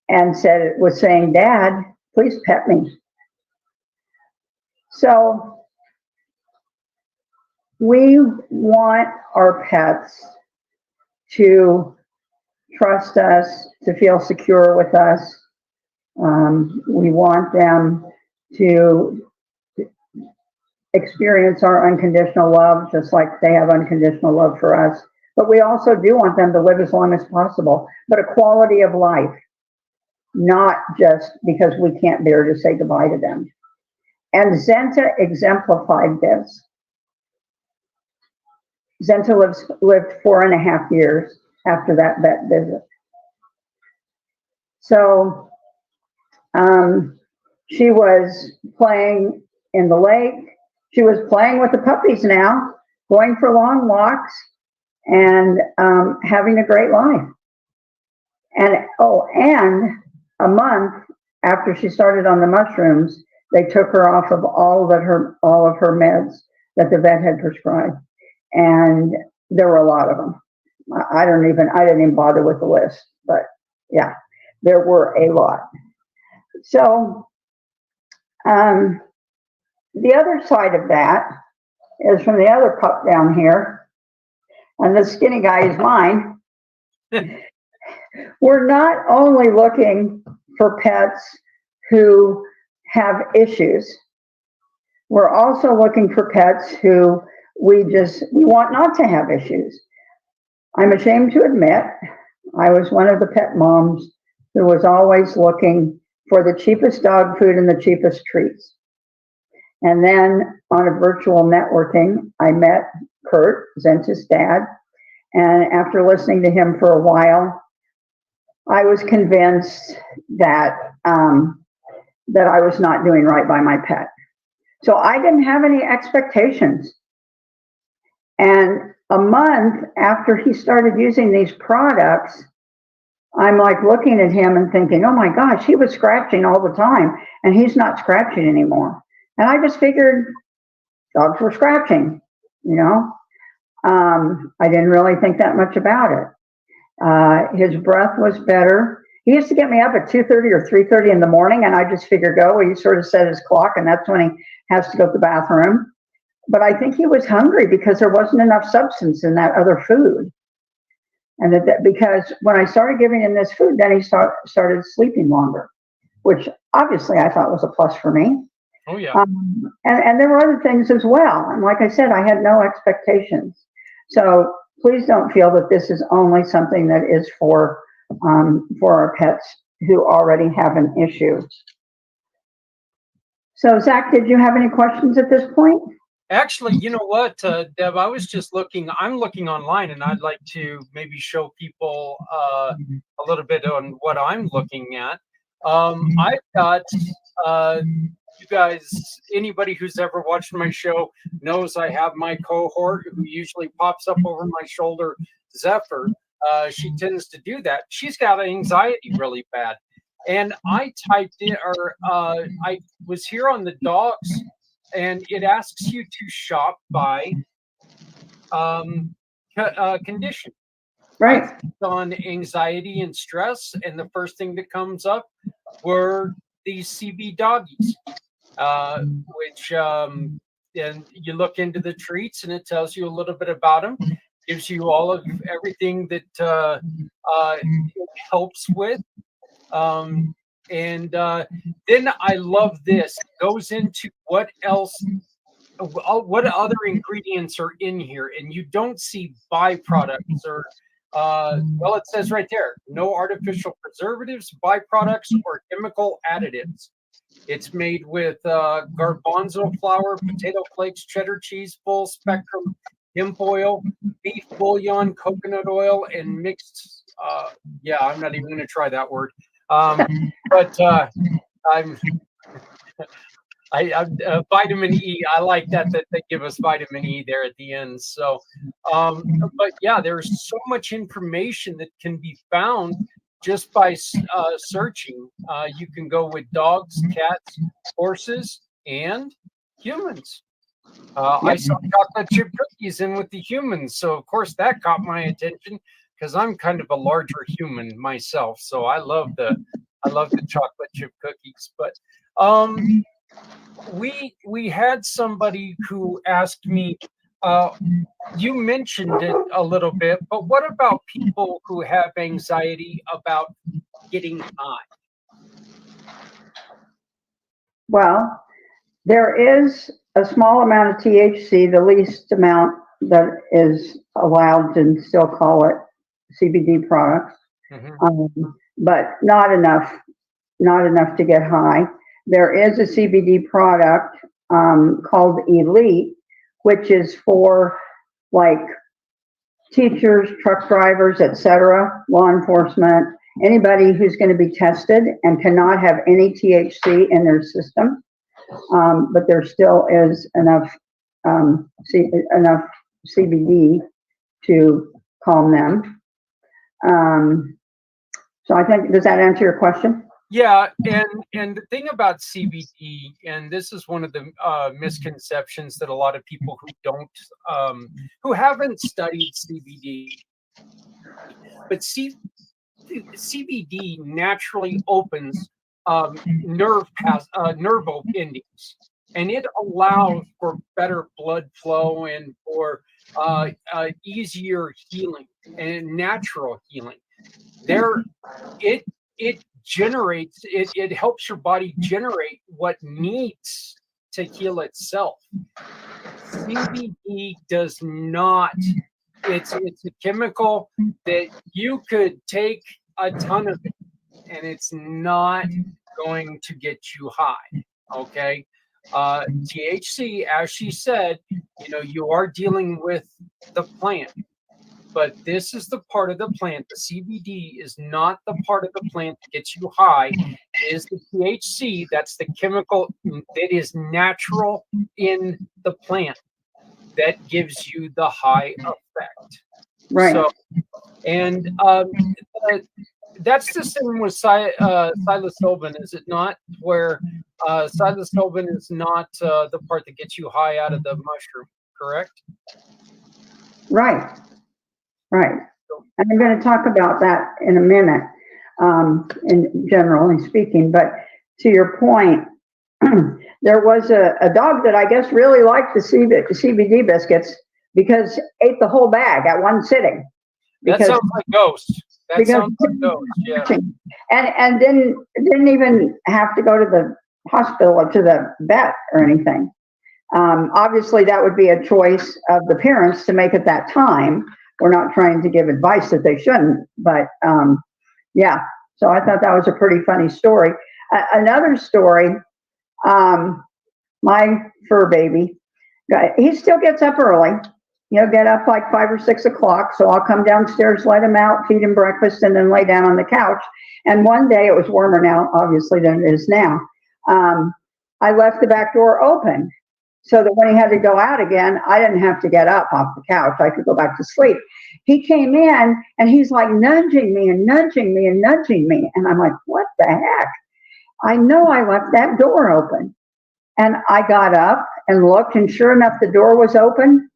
and was saying, Dad, please pet me. So we want our pets to trust us, to feel secure with us. We want them to experience our unconditional love, just like they have unconditional love for us. But we also do want them to live as long as possible, but a quality of life, not just because we can't bear to say goodbye to them. And Zenta exemplified this. Zenta lived 4.5 years after that vet visit. So she was playing in the lake. She was playing with the puppies now, going for long walks, and having a great life. And and a month after she started on the mushrooms, they took her off of all of her meds that the vet had prescribed, and there were a lot of them. I didn't even bother with the list, but yeah, there were a lot. So the other side of that is from the other pup down here, and the skinny guy is mine. We're not only looking for pets who have issues, we're also looking for pets who we want not to have issues. I'm ashamed to admit, I was one of the pet moms who was always looking for the cheapest dog food and the cheapest treats. And then on a virtual networking, I met Kurt, Zenta's dad, and after listening to him for a while, I was convinced that that I was not doing right by my pet. So I didn't have any expectations. And a month after he started using these products, I'm like looking at him and thinking, oh my gosh, he was scratching all the time and he's not scratching anymore. And I just figured dogs were scratching, you know. I didn't really think that much about it. His breath was better. He used to get me up at 2:30 or 3:30 in the morning, and I just figured, well, he sort of set his clock, and that's when he has to go to the bathroom. But I think he was hungry because there wasn't enough substance in that other food. And because when I started giving him this food, then he started sleeping longer, which obviously I thought was a plus for me. Oh, yeah. And there were other things as well. And like I said, I had no expectations. So please don't feel that this is only something that is for our pets who already have an issue. So Zach, did you have any questions at this point? Actually, you know what, Deb, I was just I'm looking online, and I'd like to maybe show people a little bit on what I'm looking at. I've got, you guys, anybody who's ever watched my show knows I have my cohort who usually pops up over my shoulder, Zephyr. She tends to do that. She's got anxiety really bad. And I typed in, or I was here on the dogs, and it asks you to shop by condition. Right. I clicked on anxiety and stress, and the first thing that comes up were these CB doggies, which and you look into the treats, and it tells you a little bit about them, gives you all of everything that it helps with. And then I love this. It goes into what else, what other ingredients are in here, and you don't see byproducts or well, it says right there, no artificial preservatives, byproducts, or chemical additives. It's made with garbanzo flour, potato flakes, cheddar cheese, full spectrum hemp oil, beef bouillon, coconut oil, and mixed. Yeah, I'm not even going to try that word. But I'm vitamin E. I like that they give us vitamin E there at the end. So, but yeah, there's so much information that can be found just by searching. You can go with dogs, cats, horses, and humans. I saw chocolate chip cookies in with the humans, so of course that caught my attention because I'm kind of a larger human myself. So I love the chocolate chip cookies. But we had somebody who asked me You mentioned it a little bit, but what about people who have anxiety about getting high? Well, there is a small amount of THC, the least amount that is allowed to still call it CBD products, but not enough to get high. There is a CBD product called Elite, which is for like teachers, truck drivers, etc., law enforcement, anybody who's going to be tested and cannot have any THC in their system, but there still is enough enough CBD to calm them. So I think, does that answer your question? Yeah, and the thing about CBD, and this is one of the misconceptions that a lot of people who haven't studied CBD, but CBD naturally opens nerve endings, and it allows for better blood flow and for easier healing and natural healing. It helps your body generate what needs to heal itself. CBD does not. It's a chemical that you could take a ton of it, and it's not going to get you high. Okay. THC, as she said, you are dealing with the plant. But this is the part of the plant. The CBD is not the part of the plant that gets you high. It is the THC. That's the chemical that is natural in the plant that gives you the high effect. Right. So, and that's the same with psilocybin, is it not? Where psilocybin is not the part that gets you high out of the mushroom, correct? Right. Right. And I'm going to talk about that in a minute, in generally speaking. But to your point, there was a dog that I guess really liked the CBD biscuits because ate the whole bag at one sitting. That sounds like Ghost. That sounds like Ghost, yeah. And didn't even have to go to the hospital or to the vet or anything. Obviously, that would be a choice of the parents to make at that time. We're not trying to give advice that they shouldn't, but yeah. So I thought that was a pretty funny story. Another story, my fur baby, he still gets up early. Get up like 5 or 6 o'clock. So I'll come downstairs, let him out, feed him breakfast, and then lay down on the couch. And one day, it was warmer now, obviously, than it is now. I left the back door open, so that when he had to go out again, I didn't have to get up off the couch. I could go back to sleep. He came in and he's like nudging me and nudging me and nudging me. And I'm like, what the heck? I know I left that door open. And I got up and looked, and sure enough, the door was open.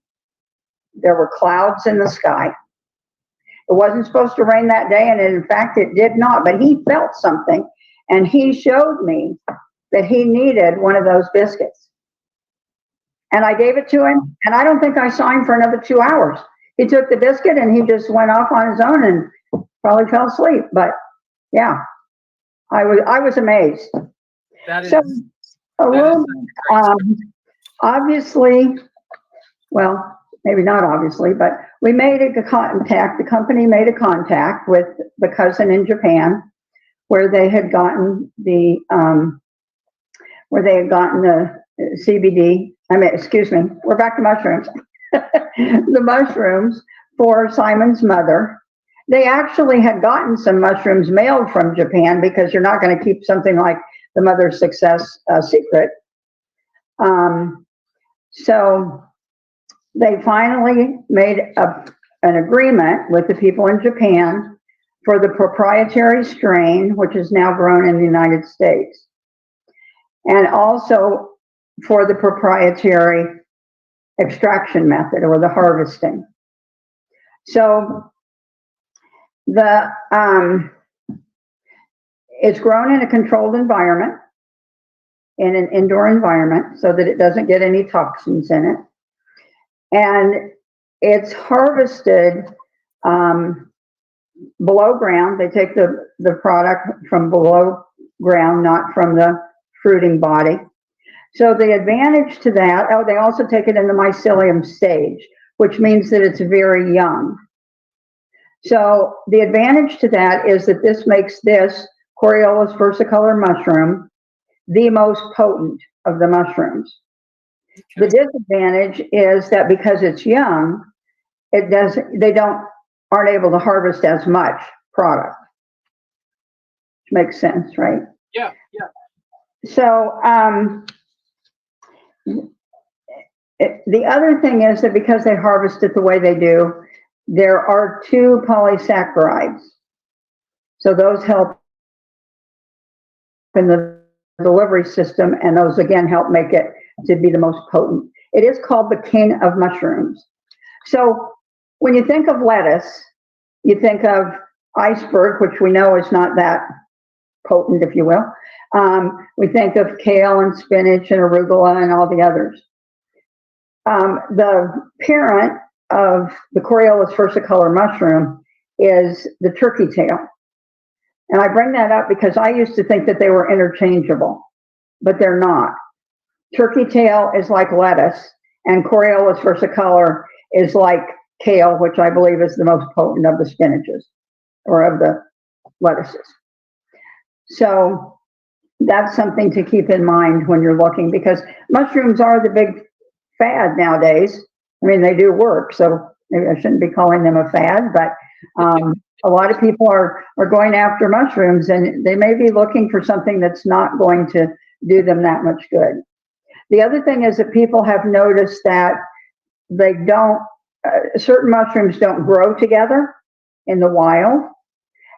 There were clouds in the sky. It wasn't supposed to rain that day, and in fact, it did not. But he felt something, and he showed me that he needed one of those biscuits. And I gave it to him, and I don't think I saw him for another 2 hours. He took the biscuit and he just went off on his own and probably fell asleep. But yeah, I was amazed. That is so a little obviously, well, maybe not obviously, but we made a contact. The company made a contact with the cousin in Japan, where they had gotten the CBD. Excuse me, we're back to mushrooms. The mushrooms for Simon's mother. They actually had gotten some mushrooms mailed from Japan, because you're not going to keep something like the mother's success secret. So they finally made an agreement with the people in Japan for the proprietary strain, which is now grown in the United States, and also for the proprietary extraction method, or the harvesting. So it's grown in a controlled environment, in an indoor environment, so that it doesn't get any toxins in it. And it's harvested below ground. They take the product from below ground, not from the fruiting body. So the advantage to that, oh, they also take it in the mycelium stage, which means that it's very young. So the advantage to that is that this makes this Coriolus versicolor mushroom the most potent of the mushrooms. The disadvantage is that because it's young, they aren't able to harvest as much product. Which makes sense, right? Yeah. So the other thing is that because they harvest it the way they do, there are 2 polysaccharides. So those help in the delivery system, and those again help make it to be the most potent. It is called the king of mushrooms. So when you think of lettuce, you think of iceberg, which we know is not that potent, if you will. We think of kale and spinach and arugula and all the others. The parent of the Coriolus versicolor mushroom is the turkey tail. And I bring that up because I used to think that they were interchangeable, but they're not. Turkey tail is like lettuce, and Coriolus versicolor is like kale, which I believe is the most potent of the spinaches or of the lettuces. So that's something to keep in mind when you're looking, because mushrooms are the big fad nowadays. I mean, they do work, so maybe I shouldn't be calling them a fad, but a lot of people are going after mushrooms, and they may be looking for something that's not going to do them that much good. The other thing is that people have noticed that they don't, certain mushrooms don't grow together in the wild,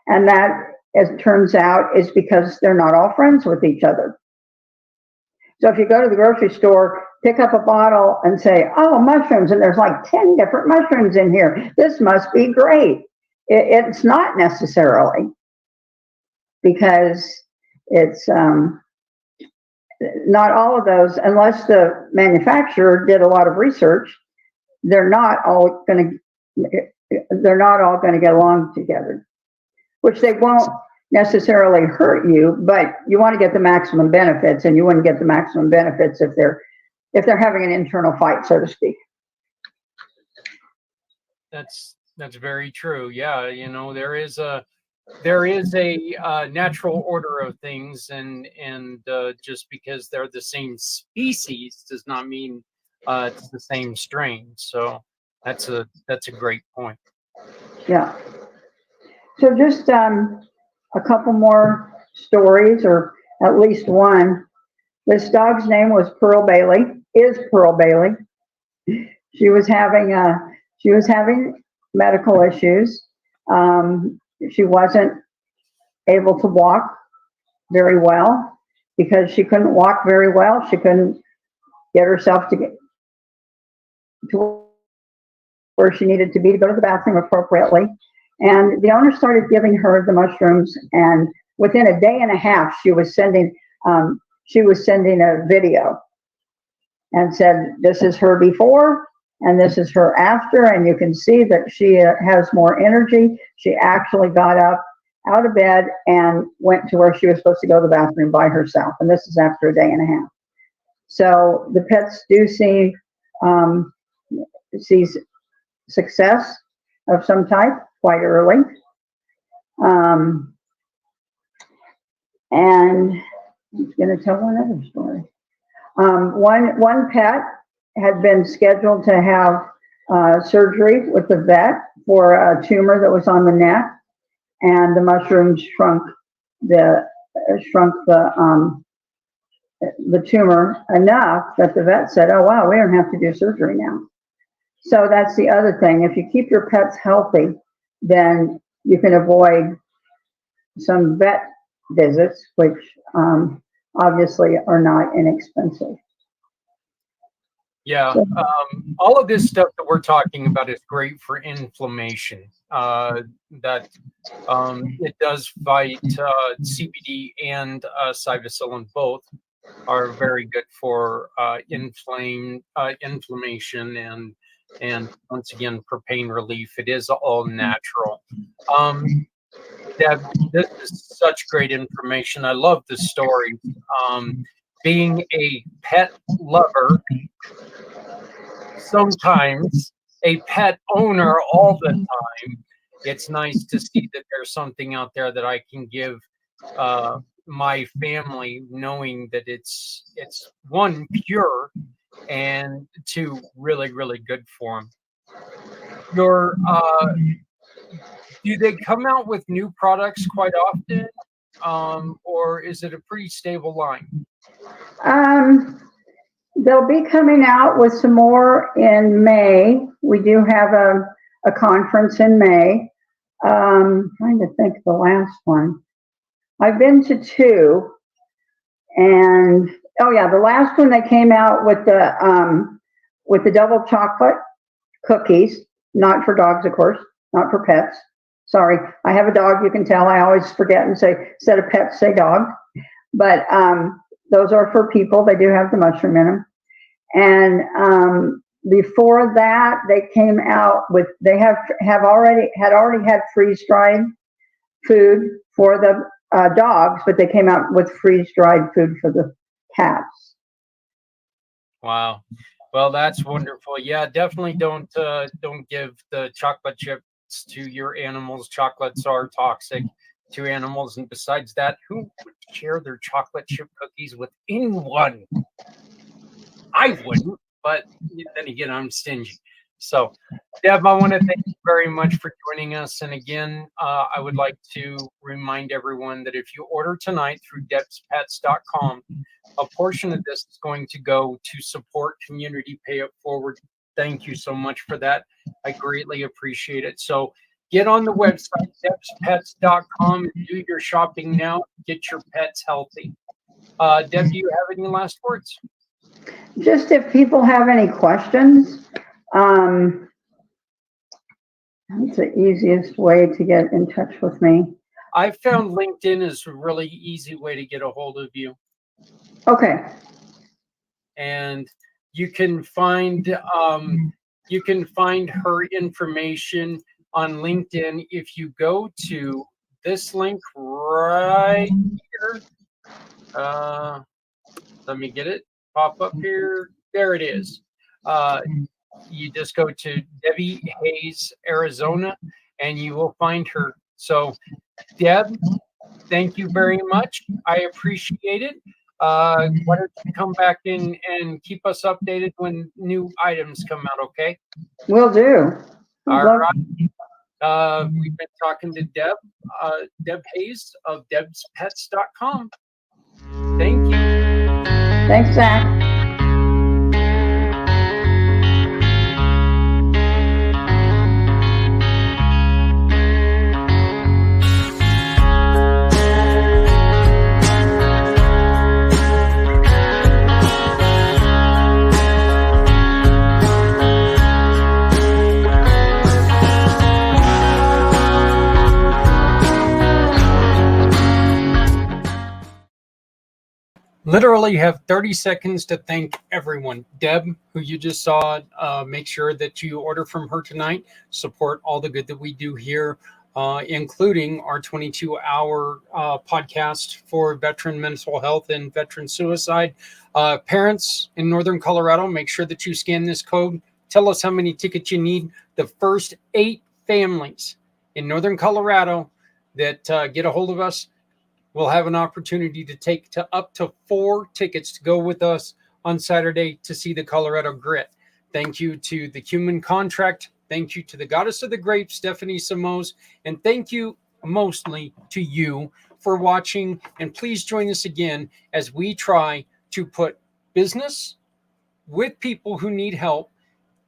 and that, as it turns out, is because they're not all friends with each other. So if you go to the grocery store, pick up a bottle and say, oh, mushrooms, and there's like 10 different mushrooms in here, this must be great. It's not necessarily, because it's not all of those, unless the manufacturer did a lot of research, they're not all going to get along together, which they won't necessarily hurt you, but you want to get the maximum benefits, and you wouldn't get the maximum benefits if they're having an internal fight, so to speak. That's very true. Yeah, there is a natural order of things, and just because they're the same species does not mean it's the same strain. So that's a great point. Yeah. So just a couple more stories, or at least one. This dog's name was Pearl Bailey. Is Pearl Bailey? She was having medical issues. She wasn't able to walk very well. Because she couldn't walk very well, she couldn't get herself to where she needed to be to go to the bathroom appropriately. And the owner started giving her the mushrooms, and within a day and a half, she was sending a video and said, this is her before and this is her after, and you can see that she has more energy. She actually got up out of bed and went to where she was supposed to go to the bathroom by herself, and this is after a day and a half. So the pets do see success of some type quite early. And I'm going to tell one other story. One pet had been scheduled to have surgery with the vet for a tumor that was on the neck, and the mushrooms shrunk the tumor enough that the vet said, oh wow, we don't have to do surgery now. So that's the other thing. If you keep your pets healthy, then you can avoid some vet visits, which obviously are not inexpensive. Yeah, all of this stuff that we're talking about is great for inflammation. That it does fight CBD and psilocybin. Both are very good for inflammation and And once again, for pain relief, it is all natural. Deb, this is such great information. I love the story. Being a pet lover, sometimes a pet owner all the time, it's nice to see that there's something out there that I can give my family, knowing that it's one, pure, and two, really, really good for them. Your do they come out with new products quite often, or is it a pretty stable line? They'll be coming out with some more in May. We do have a conference in May. Trying to think of the last one. I've been to two, and oh yeah, the last one they came out with the double chocolate cookies, not for dogs, of course, not for pets. Sorry, I have a dog. You can tell I always forget and say instead of pets, say dog. But those are for people. They do have the mushroom in them. And before that, they came out with, they had already had freeze-dried food for the dogs, but they came out with freeze-dried food for the cats. Wow. Well, that's wonderful. Yeah, definitely don't give the chocolate chips to your animals. Chocolates are toxic to animals, and besides that, who would share their chocolate chip cookies with anyone? I wouldn't, but then again, I'm stingy. So, Deb, I want to thank you very much for joining us. And again, I would like to remind everyone that if you order tonight through debspets.com, a portion of this is going to go to support Community Pay It Forward. Thank you so much for that. I greatly appreciate it. So get on the website, debspets.com, and do your shopping now. Get your pets healthy. Deb, do you have any last words? Just if people have any questions, that's the easiest way to get in touch with me. I found LinkedIn is a really easy way to get a hold of you. Okay. And you can find her information on LinkedIn if you go to this link right here. Let me get it. Pop up here. There it is. You just go to Debbie Hayes, Arizona, and you will find her. So, Deb, thank you very much. I appreciate it. Why don't you come back in and keep us updated when new items come out, okay? Will do. All right. We've been talking to Deb Hayes of debspets.com. Thank you. Thanks, Zach. Literally have 30 seconds to thank everyone. Deb, who you just saw, make sure that you order from her tonight. Support all the good that we do here, including our 22-hour podcast for veteran mental health and veteran suicide. Parents in Northern Colorado, make sure that you scan this code. Tell us how many tickets you need. The first 8 families in Northern Colorado that get a hold of us, we'll have an opportunity to take up to 4 tickets to go with us on Saturday to see the Colorado Grit. Thank you to the Human Contract. Thank you to the Goddess of the Grapes, Stephanie Samos. And thank you mostly to you for watching. And please join us again as we try to put business with people who need help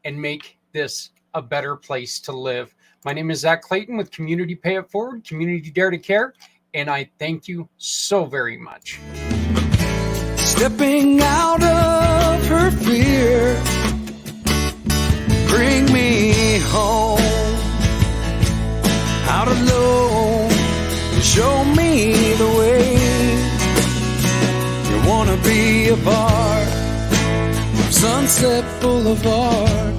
and make this a better place to live. My name is Zach Clayton with Community Pay It Forward, Community Dare to Care. And I thank you so very much. Stepping out of her fear, bring me home. Out alone, show me the way. You wanna be a part of Sunset Boulevard.